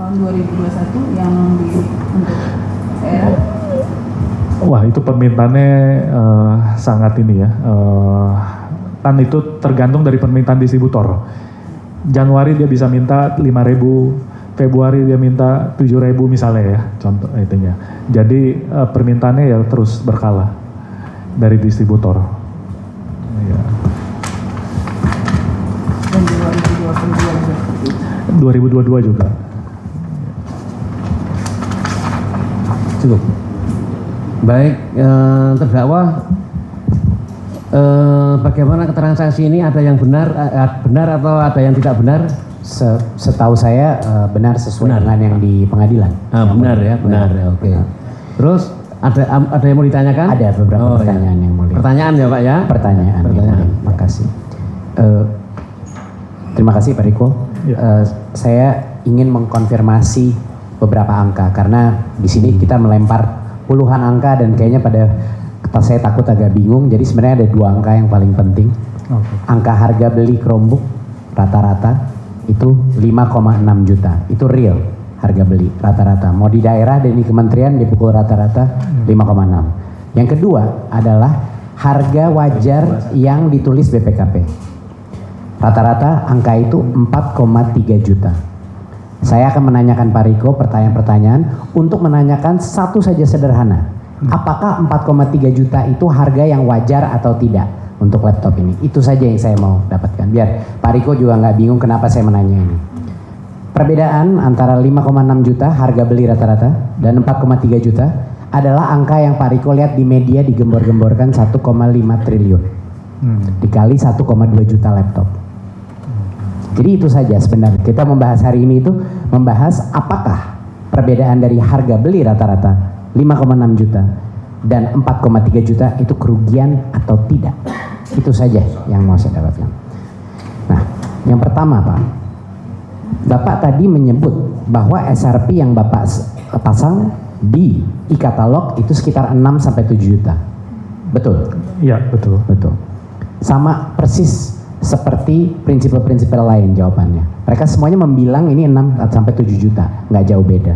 Tahun 2021 yang untuk daerah? Wah itu permintaannya sangat ini ya, kan itu tergantung dari permintaan distributor. Januari dia bisa minta 5.000, Februari dia minta 7.000 misalnya ya, contoh itunya. Jadi permintaannya ya terus berkala dari distributor. Ya. Dan 2022 2022 juga. Cukup. Baik, terdakwa, bagaimana keterangan saksi ini, ada yang benar atau ada yang tidak benar? Setahu saya benar sesuai dengan yang di pengadilan. Benar ya, benar ya, oke. Terus ada yang mau ditanyakan? Ada beberapa pertanyaan yang mulia. Pertanyaan ya Pak ya? Pertanyaan. Makasih. Terima kasih Pak Riko. Saya ingin mengkonfirmasi beberapa angka karena di sini kita melempar puluhan angka dan kayaknya saya takut agak bingung. Jadi sebenarnya ada 2 angka yang paling penting. Angka harga beli Chromebook rata-rata itu 5,6 juta. Itu real harga beli rata-rata. Mau di daerah dan di kementerian dipukul rata-rata 5,6. Yang kedua adalah harga wajar yang ditulis BPKP. Rata-rata angka itu 4,3 juta. Saya akan menanyakan Pak Riko pertanyaan-pertanyaan untuk menanyakan satu saja sederhana. Apakah 4,3 juta itu harga yang wajar atau tidak untuk laptop ini? Itu saja yang saya mau dapatkan. Biar Pak Riko juga nggak bingung kenapa saya menanya ini. Perbedaan antara 5,6 juta harga beli rata-rata dan 4,3 juta adalah angka yang Pak Riko lihat di media digembor-gemborkan 1,5 triliun. Dikali 1,2 juta laptop. Jadi itu saja sebenarnya. Kita membahas hari ini itu membahas apakah perbedaan dari harga beli rata-rata 5,6 juta dan 4,3 juta itu kerugian atau tidak. Itu saja yang mau saya dapatkan. Nah, yang pertama Pak, Bapak tadi menyebut bahwa SRP yang Bapak pasang di e-katalog itu sekitar 6 sampai 7 juta. Betul? Iya, betul. Betul. Sama persis seperti prinsipal-prinsipal lain jawabannya. Mereka semuanya membilang ini 6 sampai 7 juta, nggak jauh beda.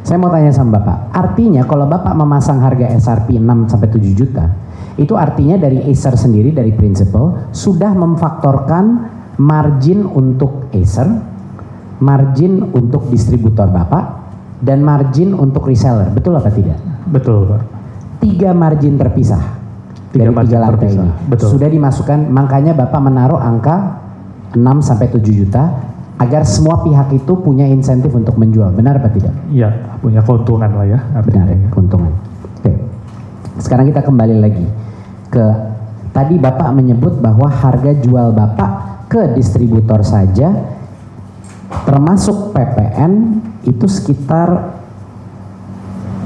Saya mau tanya sama Bapak, artinya kalau Bapak memasang harga SRP 6 sampai 7 juta, itu artinya dari Acer sendiri, dari prinsipal, sudah memfaktorkan margin untuk Acer, margin untuk distributor Bapak, dan margin untuk reseller. Betul apa tidak? Betul Pak. 3 margin terpisah. Dari 3 lantai ini. Betul. Sudah dimasukkan, makanya Bapak menaruh angka 6 sampai 7 juta agar semua pihak itu punya insentif untuk menjual. Benar apa tidak? Iya, punya keuntungan lah ya. Benar, keuntungan. Oke. Sekarang kita kembali lagi ke tadi Bapak menyebut bahwa harga jual Bapak ke distributor saja termasuk PPN itu sekitar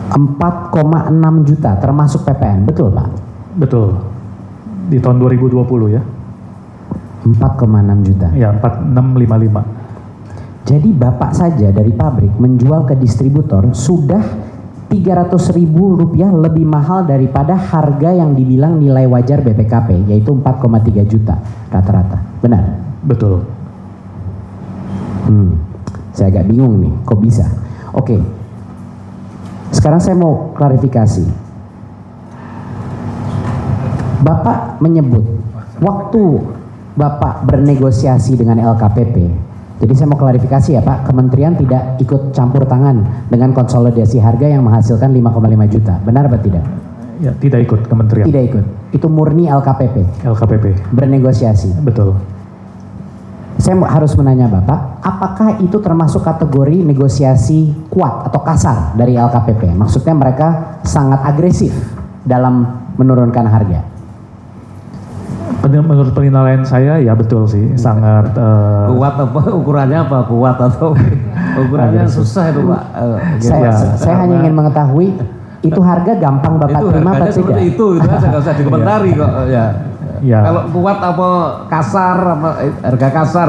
4,6 juta termasuk PPN. Betul Pak? Betul. Di tahun 2020 ya. 4,6 juta. Ya, 4655. Jadi Bapak saja dari pabrik menjual ke distributor sudah Rp300.000 lebih mahal daripada harga yang dibilang nilai wajar BPKP, yaitu 4,3 juta rata-rata. Benar? Betul. Saya agak bingung nih, kok bisa? Oke. Sekarang saya mau klarifikasi. Bapak menyebut waktu Bapak bernegosiasi dengan LKPP, jadi saya mau klarifikasi ya Pak, kementerian tidak ikut campur tangan dengan konsolidasi harga yang menghasilkan 5,5 juta, benar apa tidak? Ya, tidak ikut kementerian. Tidak ikut, itu murni LKPP. LKPP. Bernegosiasi. Betul. Saya harus menanya Bapak, apakah itu termasuk kategori negosiasi kuat atau kasar dari LKPP? Maksudnya mereka sangat agresif dalam menurunkan harga. Menurut penilaian saya ya betul sih, sangat kuat apa ukurannya apa kuat atau ukurannya susah itu Pak. Saya hanya ingin mengetahui itu harga gampang Bapak itu terima apa tidak? Itu aja nggak usah dikomentari kok ya. Ya. Kalau kuat apa kasar apa harga kasar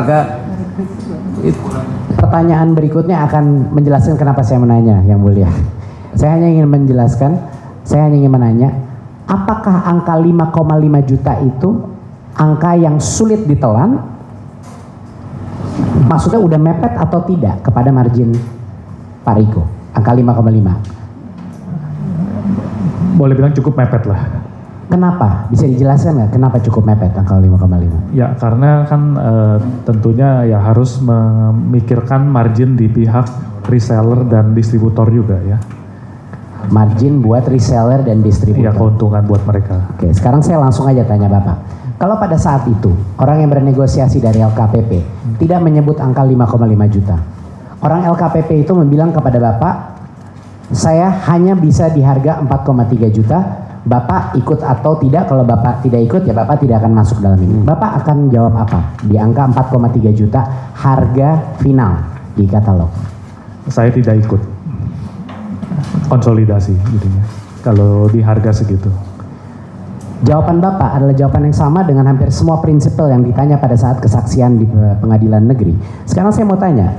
Pertanyaan berikutnya akan menjelaskan kenapa saya menanya Yang Mulia. Saya hanya ingin menjelaskan, saya hanya ingin menanya, apakah angka 5,5 juta itu angka yang sulit ditelan? Maksudnya udah mepet atau tidak kepada margin Pak Riko? Angka 5,5. Boleh bilang cukup mepet lah. Kenapa? Bisa dijelaskan nggak kenapa cukup mepet angka 5,5? Ya karena kan tentunya ya harus memikirkan margin di pihak reseller dan distributor juga ya. Margin buat reseller dan distributor. Ya keuntungan buat mereka. Oke, sekarang saya langsung aja tanya Bapak. Kalau pada saat itu orang yang bernegosiasi dari LKPP tidak menyebut angka 5,5 juta. Orang LKPP itu membilang kepada Bapak, saya hanya bisa di harga 4,3 juta. Bapak ikut atau tidak? Kalau Bapak tidak ikut ya Bapak tidak akan masuk dalam ini. Bapak akan jawab apa? Di angka 4,3 juta harga final di katalog. Saya tidak ikut konsolidasi jadinya. Kalau di harga segitu. Jawaban Bapak adalah jawaban yang sama dengan hampir semua prinsipal yang ditanya pada saat kesaksian di pengadilan negeri. Sekarang saya mau tanya,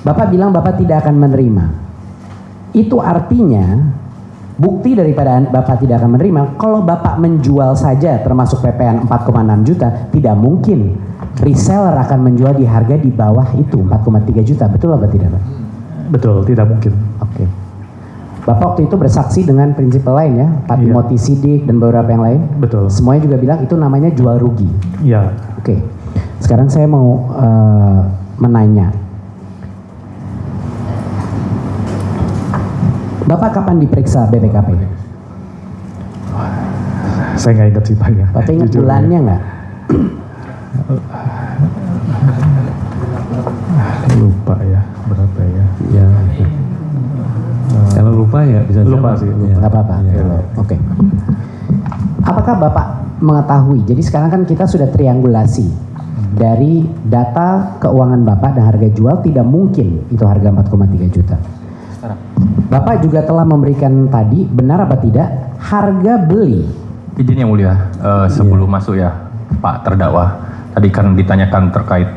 Bapak bilang Bapak tidak akan menerima. Itu artinya bukti daripada Bapak tidak akan menerima, kalau Bapak menjual saja termasuk PPN 4,6 juta, tidak mungkin reseller akan menjual di harga di bawah itu 4,3 juta. Betul apa tidak, Pak? Betul, tidak mungkin. Oke. Bapak waktu itu bersaksi dengan prinsipal lain ya, Pak Timothy Sidik dan beberapa yang lain. Betul. Semuanya juga bilang itu namanya jual rugi. Iya. Oke. Sekarang saya mau menanya. Bapak kapan diperiksa BPKP? Saya nggak ingat sih Pak ya. Bapak ingat Jujur, bulannya ya. nggak? Lupa ya, berapa ya? Ya. Kalau lupa ya bisa Lupa jawab. sih, lupa. Ya. Nggak apa-apa. Ya. Oke. Apakah Bapak mengetahui? Jadi sekarang kan kita sudah triangulasi dari data keuangan Bapak dan harga jual, tidak mungkin itu harga 4,3 juta. Bapak juga telah memberikan tadi, benar apa tidak, harga beli. Izin yang mulia, sebelum masuk ya Pak terdakwa, tadi kan ditanyakan terkait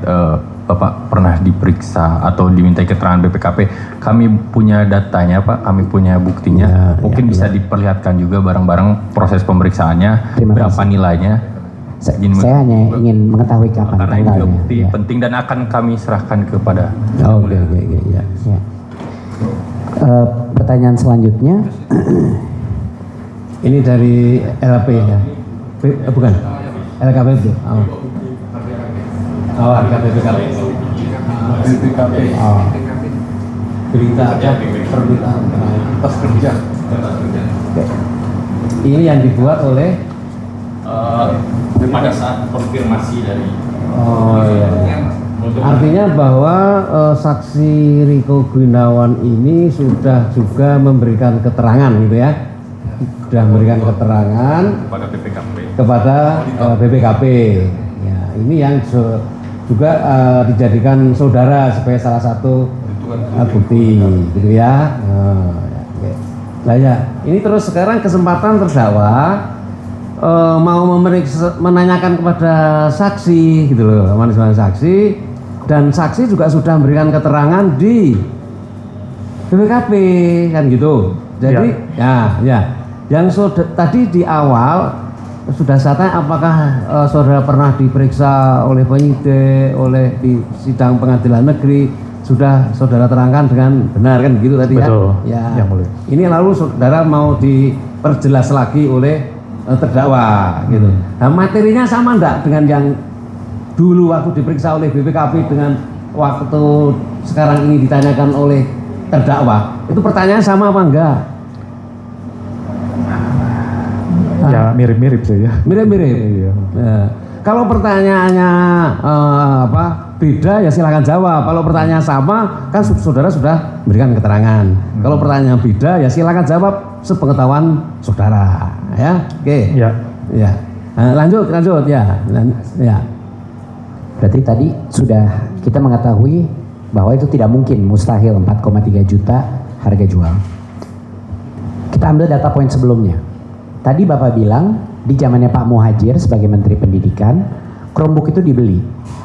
Bapak pernah diperiksa atau dimintai keterangan BPKP. Kami punya datanya Pak, kami punya buktinya. Mungkin bisa diperlihatkan juga barang-barang proses pemeriksaannya, berapa nilainya. Saya hanya ingin mengetahui kapan Karena ini juga tanggalnya. bukti penting dan akan kami serahkan kepada Oke, ya. Ya. Pertanyaan selanjutnya, Ini dari LP ya. Bukan. LKPP. Oh. Oh, LKPP. Oh. Berita apa? Permintaan atas kerja. Oke. Ini yang dibuat oleh pada saat konfirmasi dari Oh iya. Artinya bahwa saksi Riko Gunawan ini sudah juga memberikan keterangan gitu ya, sudah memberikan keterangan kepada BPKP. kepada BPKP. Ya, ini yang juga dijadikan saudara sebagai salah satu bukti, gitu ya. Nah ya, ini terus sekarang kesempatan terdakwa mau menanyakan kepada saksi gitu loh, manis-manis saksi, dan saksi juga sudah memberikan keterangan di BPKP kan gitu. Jadi ya yang tadi di awal sudah saya tanya apakah saudara pernah diperiksa oleh penyidik, oleh di sidang pengadilan negeri, sudah saudara terangkan dengan benar kan gitu tadi. Betul, ya. yang mulia. Ini lalu saudara mau diperjelas lagi oleh terdakwa gitu. Nah, materinya sama enggak dengan yang dulu waktu diperiksa oleh BPKP dengan waktu sekarang ini ditanyakan oleh terdakwa? Itu pertanyaannya sama apa enggak? Ya mirip-mirip sih ya. Mirip-mirip. Iya. Ya. Kalau pertanyaannya beda ya silakan jawab. Kalau pertanyaan sama kan saudara sudah berikan keterangan. Kalau pertanyaan beda ya silakan jawab sepengetahuan saudara. Ya, oke. Ya. Ya. Nah, lanjut ya. Ya. berarti tadi sudah kita mengetahui bahwa itu tidak mungkin, mustahil 4,3 juta harga jual. Kita ambil data poin sebelumnya. Tadi Bapak bilang di zamannya Pak Muhajir sebagai Menteri Pendidikan, Chromebook itu dibeli.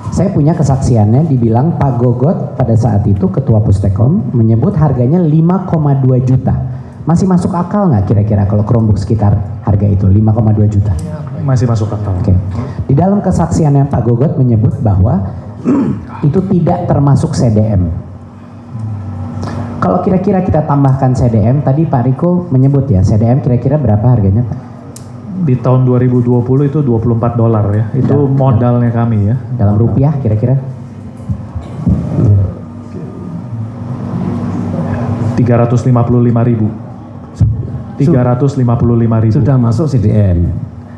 Saya punya kesaksiannya, dibilang Pak Gogot pada saat itu Ketua Pustekom menyebut harganya 5,2 juta. Masih masuk akal nggak kira-kira kalau Chromebook sekitar harga itu 5,2 juta? Masih masuk akal. Oke. Di dalam kesaksiannya Pak Gogot menyebut bahwa itu tidak termasuk CDM. Kalau kira-kira kita tambahkan CDM, tadi Pak Riko menyebut ya, CDM kira-kira berapa harganya Pak? Di tahun 2020 itu $24 ya. Itu modalnya kami ya. Dalam rupiah kira-kira? 355.000. 355.000. Sudah masuk CDM.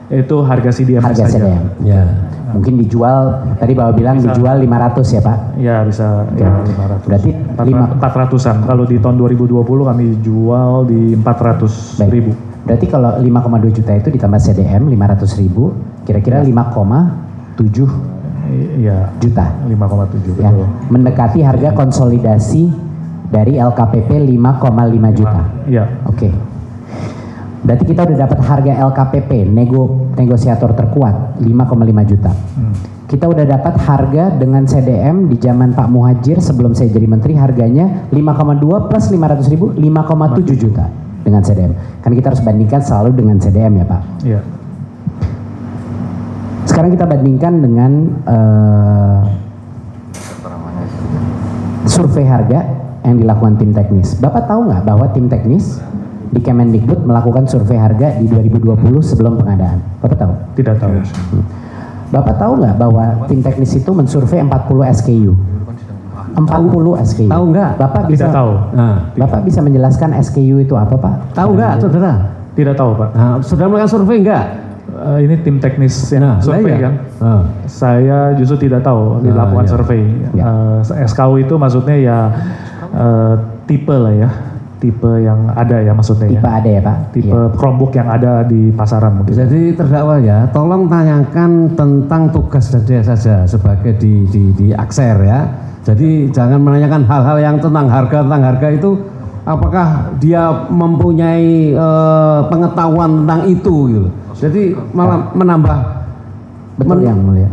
Itu harga CDM Harga saja. CDM. Ya. Mungkin dijual, tadi Bapak bilang dijual 500 ya Pak? Ya bisa ya 500. Berarti 400-an. Kalau di tahun 2020 kami jual di 400.000. Berarti kalau 5,2 juta itu ditambah CDM 500.000, kira-kira 5,7 Iya. juta. 5,7 Ya, betul. mendekati harga konsolidasi dari LKPP 5,5 juta. Iya. Oke. Berarti kita udah dapat harga LKPP, negosiator terkuat 5,5 juta. Kita udah dapat harga dengan CDM di zaman Pak Muhadjir sebelum saya jadi menteri, harganya 5,2 plus 500 ribu, 5,7 juta dengan CDM. Kan kita harus bandingkan selalu dengan CDM ya Pak. Iya. Sekarang kita bandingkan dengan survei harga yang dilakukan tim teknis. Bapak tahu nggak bahwa tim teknis di Kemendikbud melakukan survei harga di 2020 sebelum pengadaan? Bapak tahu? Tidak tahu. Bapak tahu nggak bahwa tim teknis itu mensurvei 40 SKU? 40 SKU. Tahu nggak? Bapak bisa Tidak tahu. Bapak bisa menjelaskan SKU itu apa, Pak? Tahu nggak, saudara? Tidak tahu, Pak. Nah, saudara melakukan survei nggak? Ini tim teknis yang survei iya. kan. Saya justru tidak tahu dilakukan iya. survei. SKU itu maksudnya ya tipe lah ya. Tipe yang ada ya maksudnya. Tipe ada ya Pak? Tipe Chromebook yang ada di pasaran mungkin. Jadi terdakwa ya, tolong tanyakan tentang tugas dan dia saja sebagai di Akser ya. Jadi jangan menanyakan hal-hal yang tentang harga itu, apakah dia mempunyai pengetahuan tentang itu gitu. Jadi malah menambah Betul yang mulia.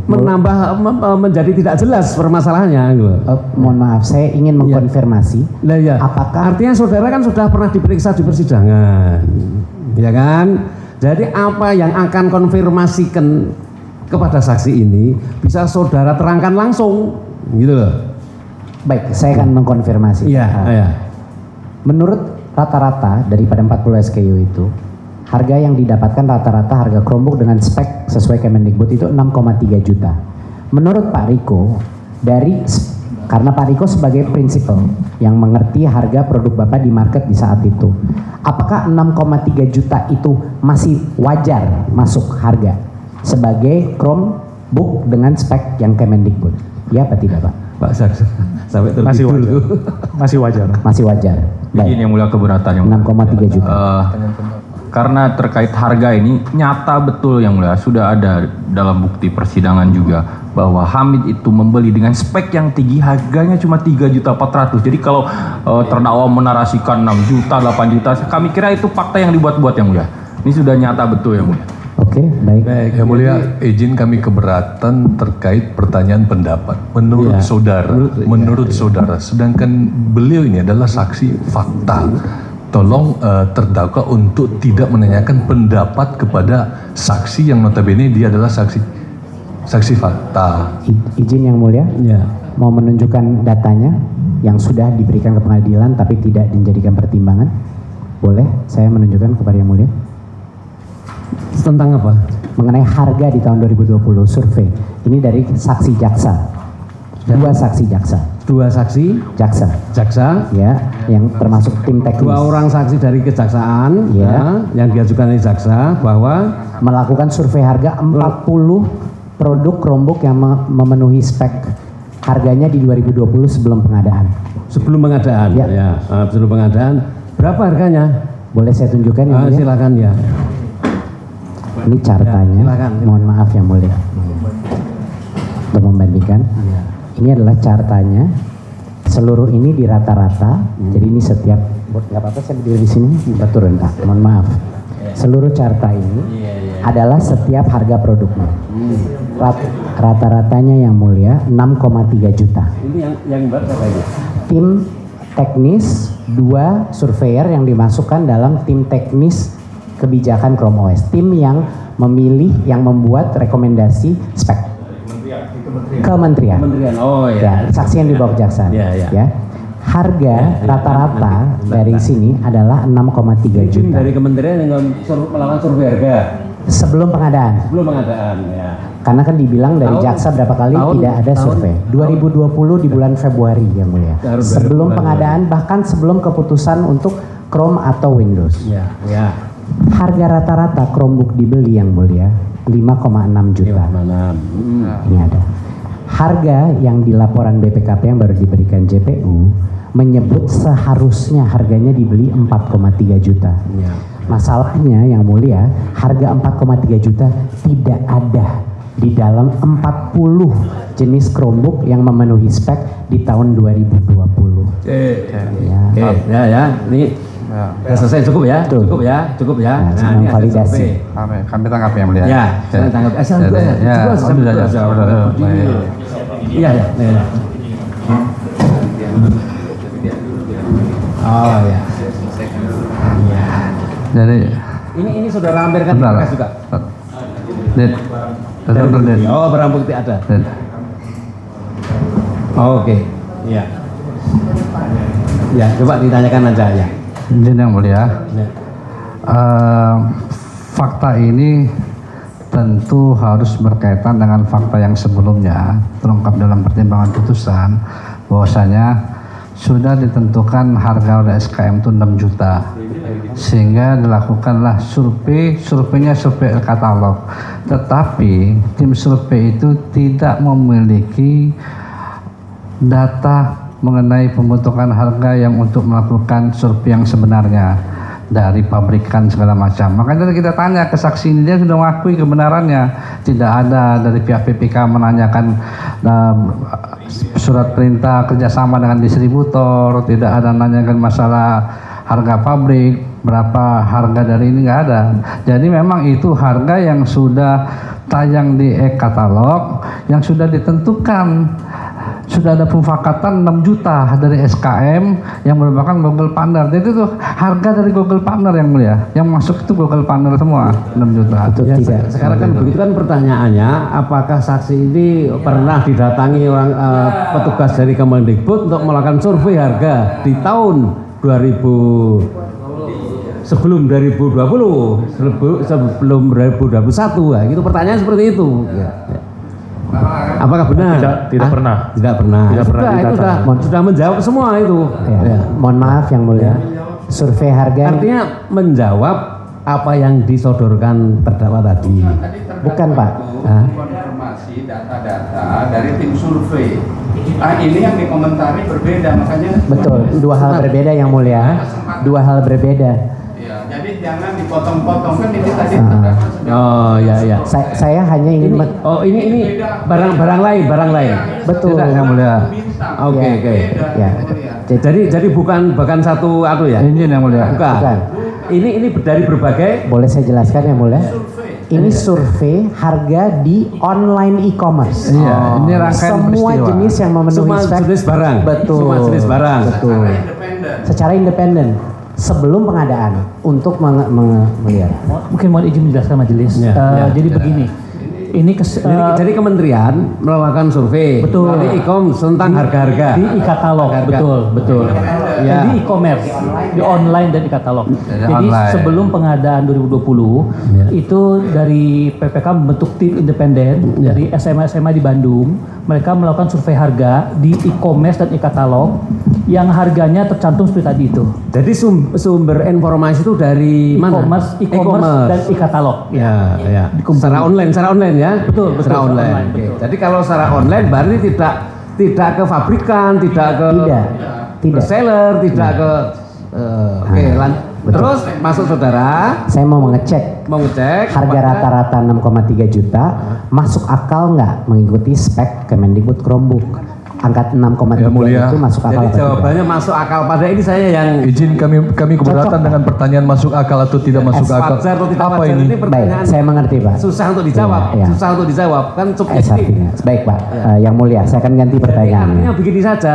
menjadi tidak jelas permasalahannya gitu. Mohon maaf, saya ingin mengkonfirmasi. Lah ya. Apakah Artinya saudara kan sudah pernah diperiksa di persidangan, ya kan? Jadi apa yang akan konfirmasikan kepada saksi ini bisa saudara terangkan langsung, gitu loh. Baik, saya akan mengkonfirmasi. Iya, iya. Menurut rata-rata daripada 40 SKU itu, harga yang didapatkan rata-rata harga Chromebook dengan spek sesuai Kemendikbud itu 6,3 juta. Menurut Pak Riko, karena Pak Riko sebagai prinsipal yang mengerti harga produk Bapak di market di saat itu, apakah 6,3 juta itu masih wajar masuk harga sebagai Chromebook dengan spek yang Kemendikbud? Ya apa tidak Pak? Pak Jaksa sampai Masih tertidur wajar. tuh. Masih wajar. Masih wajar. Izin yang mulia keberatan yang 6,3 juta. Karena terkait harga ini nyata betul yang mulia, sudah ada dalam bukti persidangan juga bahwa Hamid itu membeli dengan spek yang tinggi, harganya cuma 3.400.000. Jadi kalau terdakwa menarasikan 6 juta, 8 juta, kami kira itu fakta yang dibuat-buat yang mulia. Ini sudah nyata betul yang mulia. Oke, baik. Yang mulia, izin kami keberatan terkait pertanyaan pendapat. Menurut saudara, sedangkan beliau ini adalah saksi fakta. Tolong terdakwa untuk tidak menanyakan pendapat kepada saksi yang notabene dia adalah saksi fakta. Izin yang mulia, mau menunjukkan datanya yang sudah diberikan ke pengadilan tapi tidak dijadikan pertimbangan. Boleh saya menunjukkan kepada yang mulia? Tentang apa? Mengenai harga di tahun 2020 survei. Ini dari saksi jaksa. Dua saksi jaksa. Dua saksi jaksa ya, yang termasuk tim teknis. Dua orang saksi dari kejaksaan ya, yang diajukan oleh jaksa bahwa melakukan survei harga 40 produk Chromebook yang memenuhi spek harganya di 2020 sebelum pengadaan. Sebelum pengadaan ya, sebelum pengadaan. Berapa harganya? Boleh saya tunjukkan yang mulia? Silakan ya. Ini cartanya. Silakan. Mohon maaf yang mulia. Untuk membandingkan. Ini adalah cartanya. Seluruh ini di rata-rata. Jadi ini setiap, nggak apa-apa saya berdiri di sini, kita turun. Mohon maaf. Seluruh carta ini adalah setiap harga produknya. Rata-ratanya yang mulia 6,3 juta. Ini yang berapa ini? Tim teknis 2 surveyor yang dimasukkan dalam tim teknis kebijakan Chrome OS. Tim yang memilih, yang membuat rekomendasi spek. Kementerian. Oh ya. Saksi yang dibawa kejaksaan. Ya. Harga rata-rata dari sini adalah 6,3 juta. Dari kementerian yang melakukan survei harga. Sebelum pengadaan. Sebelum pengadaan ya. Karena kan dibilang dari jaksa berapa kali tidak ada survei. 2020 di bulan Februari yang mulia. Sebelum pengadaan, bahkan sebelum keputusan untuk Chrome atau Windows. Ya. Harga rata-rata Chromebook dibeli yang mulia 5,6 juta. Ini ada. Harga yang di laporan BPKP yang baru diberikan JPU menyebut seharusnya harganya dibeli 4,3 juta. Masalahnya yang mulia, harga 4,3 juta tidak ada di dalam 40 jenis Chromebook yang memenuhi spek di tahun 2020. Ya. Ini Sudah selesai, cukup ya, cukup ya. Nah, ini ada validasi. survei. Kami tanggapi yang mulia. Ya, saya tangkap. Iya. Oh ya. Jadi Ini saudara hampir kan bentar. bekas juga. Dit. Oh, barang bukti ada. Oh, oke. Iya. Ya, coba ditanyakan aja ya. Izin yang mulia. Ya. Fakta ini tentu harus berkaitan dengan fakta yang sebelumnya terungkap dalam pertimbangan putusan bahwasanya sudah ditentukan harga oleh SKM itu 6 juta sehingga dilakukanlah surveinya survei katalog, tetapi tim survei itu tidak memiliki data mengenai pembentukan harga yang untuk melakukan survei yang sebenarnya dari pabrikan segala macam. Makanya kita tanya ke saksi ini, dia sudah mengakui kebenarannya. Tidak ada dari pihak PPK menanyakan surat perintah kerjasama dengan distributor, tidak ada menanyakan masalah harga pabrik, berapa harga dari ini, nggak ada. Jadi memang itu harga yang sudah tayang di e-katalog yang sudah ditentukan. Sudah ada pemufakatan 6 juta dari SKM yang merupakan Google Partner. Jadi itu harga dari Google Partner yang mulia. Yang masuk itu Google Partner semua 6 juta. Ya, sekarang kan begitu kan pertanyaannya, apakah saksi ini pernah didatangi orang petugas dari Kemendikbud untuk melakukan survei harga di tahun 2000 sebelum 2020, sebelum 2021, ya, gitu pertanyaan seperti itu. Ya. Apakah benar? Tidak pernah. Tidak pernah. Tidak pernah Itu sudah menjawab semua itu. Ya. Mohon maaf yang mulia. Survei harga Artinya menjawab apa yang disodorkan terdakwa tadi. bukan Pak. Informasi data-data dari tim survei. Ini yang dikomentari berbeda, makanya Betul, dua hal berbeda yang mulia. Dua hal berbeda. ya, jadi jangan dipotong-potong kan ini tadi Oh ya. Saya hanya ingin ini barang lain. betul. Tidak, yang mulia. Oke. Ya. Jadi bukan satu ya. Izin yang mulia. Bukan. Ini dari berbagai. Boleh saya jelaskan yang mulia? Ini survei harga di online e-commerce. Iya, ini rangkaian semua peristiwa. jenis yang memenuhi Semua spek. jenis barang. Betul. Semua jenis barang. Betul. Secara independen sebelum pengadaan untuk melihat. Mungkin mohon izin menjelaskan majelis. Jadi begini, ini Jadi kementerian melakukan survei Betul. di e-commerce tentang harga-harga di e-katalog, betul. Ya. Di e-commerce, di online dan e-katalog. Jadi online. sebelum pengadaan 2020 itu dari PPK membentuk tim independen dari SMA di Bandung. Mereka melakukan survei harga di e-commerce dan e-katalog yang harganya tercantum seperti tadi itu. Jadi sumber informasi itu dari mana? E-commerce dan e-katalog. Ya. Secara online ya. Betul. Secara online. Oke. Betul. Jadi kalau secara online berarti tidak ke fabrikan, tidak ke seller, tidak ke Terus masuk saudara. Saya mau ngecek harga rata-rata 6,3 juta masuk akal nggak mengikuti spek Kemendikbud Chromebook. Angka 6,3 itu masuk akal. Jadi jawabannya masuk akal. Pada ini saya yang izin kami keberatan dengan pertanyaan masuk akal atau tidak masuk akal. Apa ini? Baik, saya mengerti Pak. Susah untuk dijawab. Susah untuk dijawab kan subjektif. Baik Pak. Yang mulia, saya akan ganti pertanyaannya. Artinya begini saja,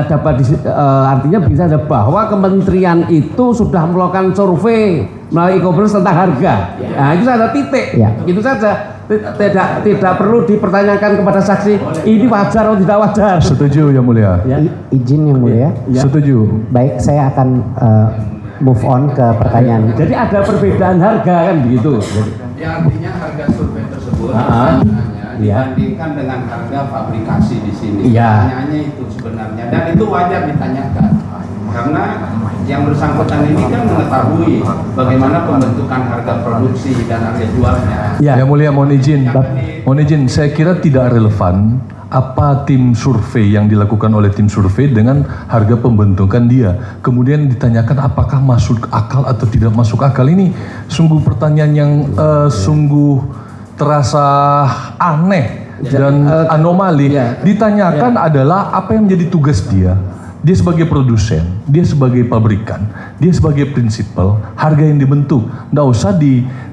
artinya begini saja bahwa kementerian itu sudah melakukan survei melalui e-commerce tentang harga. Nah itu saja titik. Itu saja. Tidak perlu dipertanyakan kepada saksi ini wajar atau tidak wajar. Setuju yang mulia. Izin yang mulia. Setuju. Baik, saya akan move on ke pertanyaan. Jadi ada perbedaan harga kan begitu. Ya artinya harga survei tersebut dibandingkan dengan harga fabrikasi di sini. Pertanyaannya itu sebenarnya dan itu wajar ditanyakan karena yang bersangkutan ini kan mengetahui bagaimana pembentukan harga produksi dan harga jualnya. Yang mulia mohon izin, saya kira tidak relevan apa tim survei yang dilakukan oleh tim survei dengan harga pembentukan dia. Kemudian ditanyakan apakah masuk akal atau tidak masuk akal. Ini sungguh pertanyaan yang sungguh terasa aneh dan anomali. Ditanyakan adalah apa yang menjadi tugas dia. dia sebagai produsen, dia sebagai pabrikan, dia sebagai prinsipal, harga yang dibentuk. Nggak usah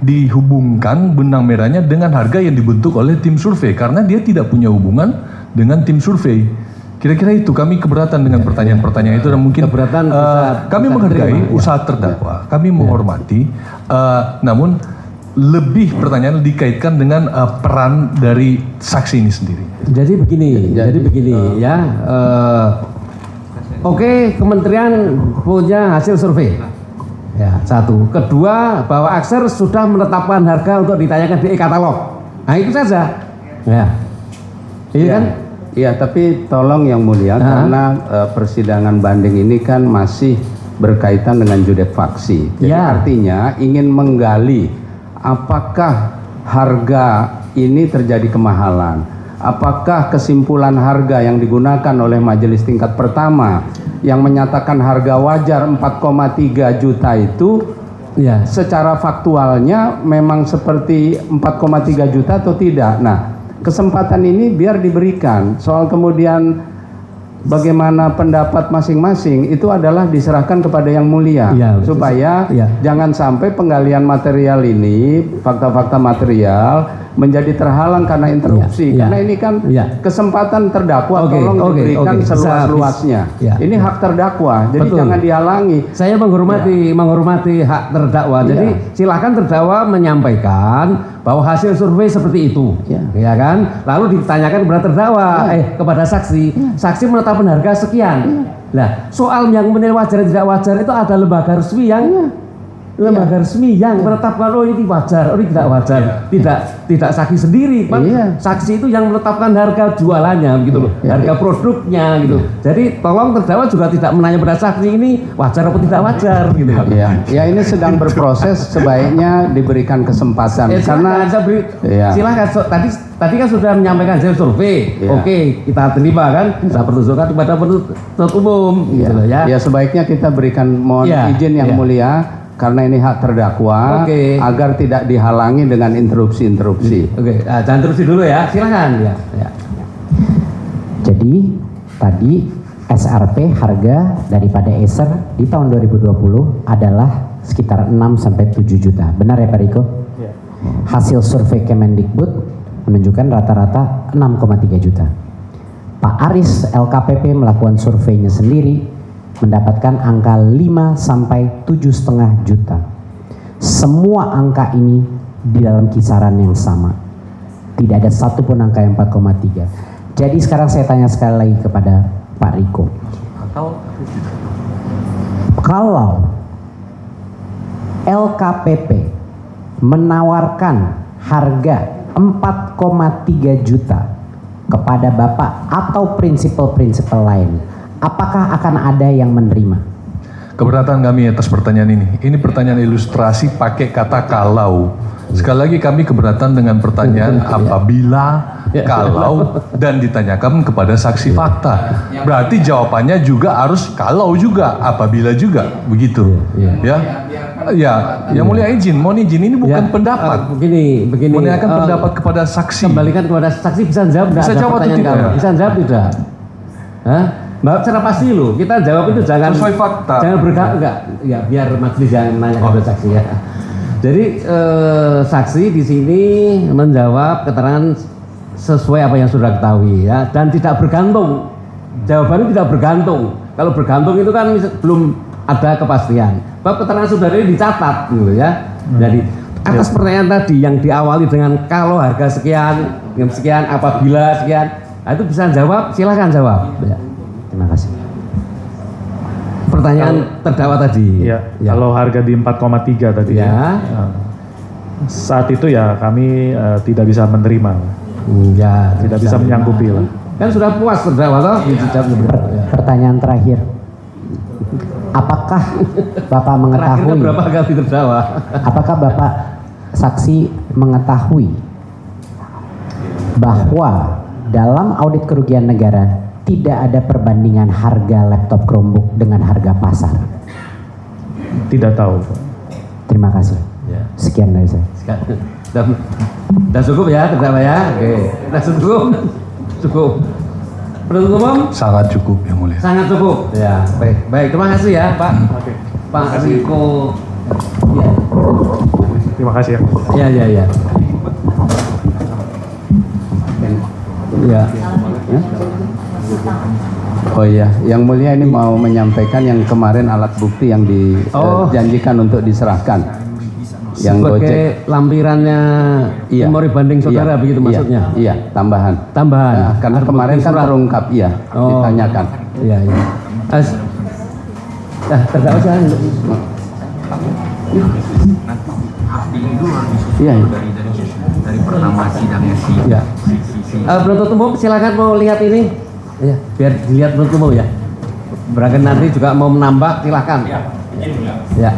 dihubungkan benang merahnya dengan harga yang dibentuk oleh tim survei, karena dia tidak punya hubungan dengan tim survei. Kira-kira itu, kami keberatan dengan pertanyaan-pertanyaan itu, dan mungkin kami menghargai usaha terdakwa, kami menghormati, namun lebih pertanyaan dikaitkan dengan peran dari saksi ini sendiri. Jadi begini ya. Oke, kementerian punya hasil survei. Ya, satu. Kedua, bahwa Aksar sudah menetapkan harga untuk ditanyakan di e-katalog. Nah, itu saja. Ya. Iya kan? Iya, tapi tolong Yang Mulia, karena persidangan banding ini kan masih berkaitan dengan judek faksi. Jadi artinya ingin menggali apakah harga ini terjadi kemahalan. Apakah kesimpulan harga yang digunakan oleh majelis tingkat pertama yang menyatakan harga wajar 4,3 juta itu secara faktualnya memang seperti 4,3 juta atau tidak? Nah, kesempatan ini biar diberikan. Soal kemudian bagaimana pendapat masing-masing itu adalah diserahkan kepada Yang Mulia, supaya jangan sampai penggalian material ini, fakta-fakta material menjadi terhalang karena interupsi. Karena ini kan kesempatan terdakwa, tolong diberikan seluas-luasnya. Ini hak terdakwa, jadi jangan dihalangi. Saya menghormati hak terdakwa. Jadi silakan terdakwa menyampaikan bahwa hasil survei seperti itu, ya kan? Lalu ditanyakan kepada terdakwa, kepada saksi. Saksi menetapkan harga sekian. Nah, soal yang menilai wajar tidak wajar itu ada lembaga resmi yang menetapkan oh ini wajar, oh ini tidak wajar. Tidak saksi sendiri, saksi itu yang menetapkan harga jualannya gitu loh, harga produknya gitu. Jadi tolong terdakwa juga tidak menanya pada saksi ini wajar atau tidak wajar gitu. Ya, ini sedang berproses, sebaiknya diberikan kesempatan karena silakan. Tadi kan sudah menyampaikan hasil survei. Oke, kita terima kan, kita pertunjukkan kepada penuntut umum gitu loh ya. Ya, sebaiknya kita berikan izin Yang Mulia, karena ini hak terdakwa, agar tidak dihalangi dengan interupsi-interupsi. Jangan terupsi dulu ya, silakan ya. Jadi tadi SRP harga daripada Acer di tahun 2020 adalah sekitar 6-7 juta. Benar ya Pak Riko? Hasil survei Kemendikbud menunjukkan rata-rata 6,3 juta. Pak Aris LKPP melakukan surveinya sendiri, mendapatkan angka 5-7,5 juta. Semua angka ini di dalam kisaran yang sama. Tidak ada satupun angka yang 4,3. Jadi sekarang saya tanya sekali lagi kepada Pak Riko. Kalau LKPP menawarkan harga 4,3 juta kepada Bapak atau prinsipal-prinsipal lain, apakah akan ada yang menerima? Keberatan kami atas pertanyaan ini. Ini pertanyaan ilustrasi pakai kata kalau. Sekali lagi kami keberatan dengan pertanyaan apabila, kalau, dan ditanyakan kepada saksi fakta. Berarti jawabannya juga harus kalau juga, apabila juga, begitu. Yang Mulia izin, mohon izin, ini bukan pendapat. Begini. Menanyakan pendapat kepada saksi. Kembalikan kepada saksi, bisa jawab tidak? Bisa jawab atau tidak? Bisa jawab tidak? Mbak, secara pasti loh, kita jawab itu jangan sesuai fakta. Jangan enggak, ya biar majelis yang nanya kepada saksi ya. Jadi saksi di sini menjawab keterangan sesuai apa yang sudah ketahui ya, dan tidak bergantung. Jawabannya tidak bergantung. Kalau bergantung itu kan belum ada kepastian. Bab keterangan saudara ini dicatat gitu ya. Jadi atas pertanyaan tadi yang diawali dengan kalau harga sekian, apabila sekian, itu bisa jawab, silakan jawab. Ya. Terima kasih. Pertanyaan terdakwa tadi. Kalau harga di 4,3 tadi saat itu ya kami tidak bisa menerima. Tidak bisa menyanggupi lah. Kan sudah puas terdakwa toh? Pertanyaan terakhir. Apakah Bapak mengetahui berapa kali terdakwa? Apakah Bapak saksi mengetahui bahwa dalam audit kerugian negara tidak ada perbandingan harga laptop Chromebook dengan harga pasar? Tidak tahu. Terima kasih. Sekian dari saya. Sudah cukup ya terdakwa ya? Oke. Sudah cukup. Penuntut umum? Sangat cukup yang mulia. Sangat cukup. Ya, baik. Terima kasih ya, Pak. Oke. Pak Riko. Ya. Terima kasih ya. Ya. Ya. Oh iya, yang mulia ini mau menyampaikan yang kemarin alat bukti yang dijanjikan untuk diserahkan. Yang sebagai Gojek lampirannya memori banding saudara begitu maksudnya? Iya, tambahan. Tambahan. Karena kemarin kan terungkap ditanyakan. Iya. Terdakwa jangan. Iya. Dari pertama sidangnya Iya. Penuntut umum silakan mau lihat ini. Ya, biar dilihat penuntut umum ya. Barangkali nanti juga mau menambah silakan. Ya.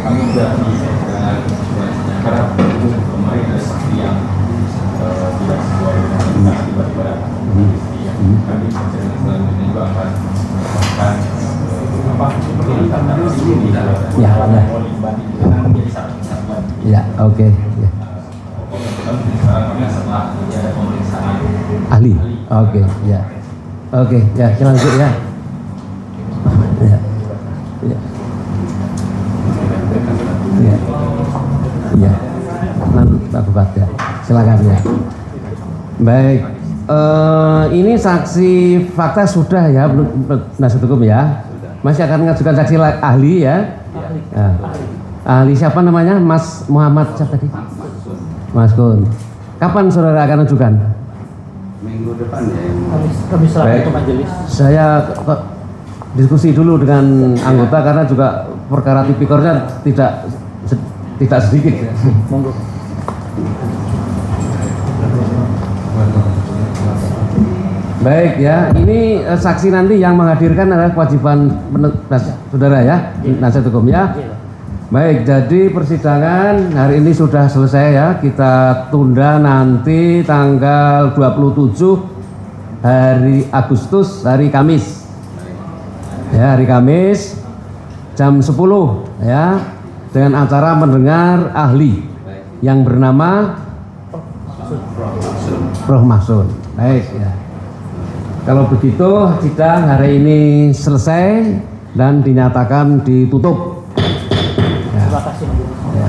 Kami sudah karena kemarin ada saksi yang tidak sesuai dengan tiba-tiba kami selanjutnya juga akan Ya, oke. Ahli. Oke, ya. Oke, ya, lanjut ya. Ya. Pak Bupati ya. Silakan ya. Baik. Ini saksi fakta sudah ya, penasihat hukum ya. Masih akan mengajukan saksi ahli ya. Ahli siapa namanya? Mas Muhammad siapa tadi? Mas Kun. Kapan saudara akan ajukan? Minggu depan ya. Kami serahkan ke majelis. Saya diskusi dulu dengan anggota karena juga perkara tipikornya tidak sedikit ya. Monggo. Baik ya, ini saksi nanti yang menghadirkan adalah kewajiban saudara ya, penasihat hukum ya. Baik, jadi persidangan hari ini sudah selesai ya, kita tunda nanti tanggal 27 hari Agustus, hari Kamis. Ya, hari Kamis jam 10 ya, dengan acara mendengar ahli yang bernama Prof. Mahsun. Baik ya. Kalau begitu sidang hari ini selesai dan dinyatakan ditutup. Ya. Terima kasih. Ya.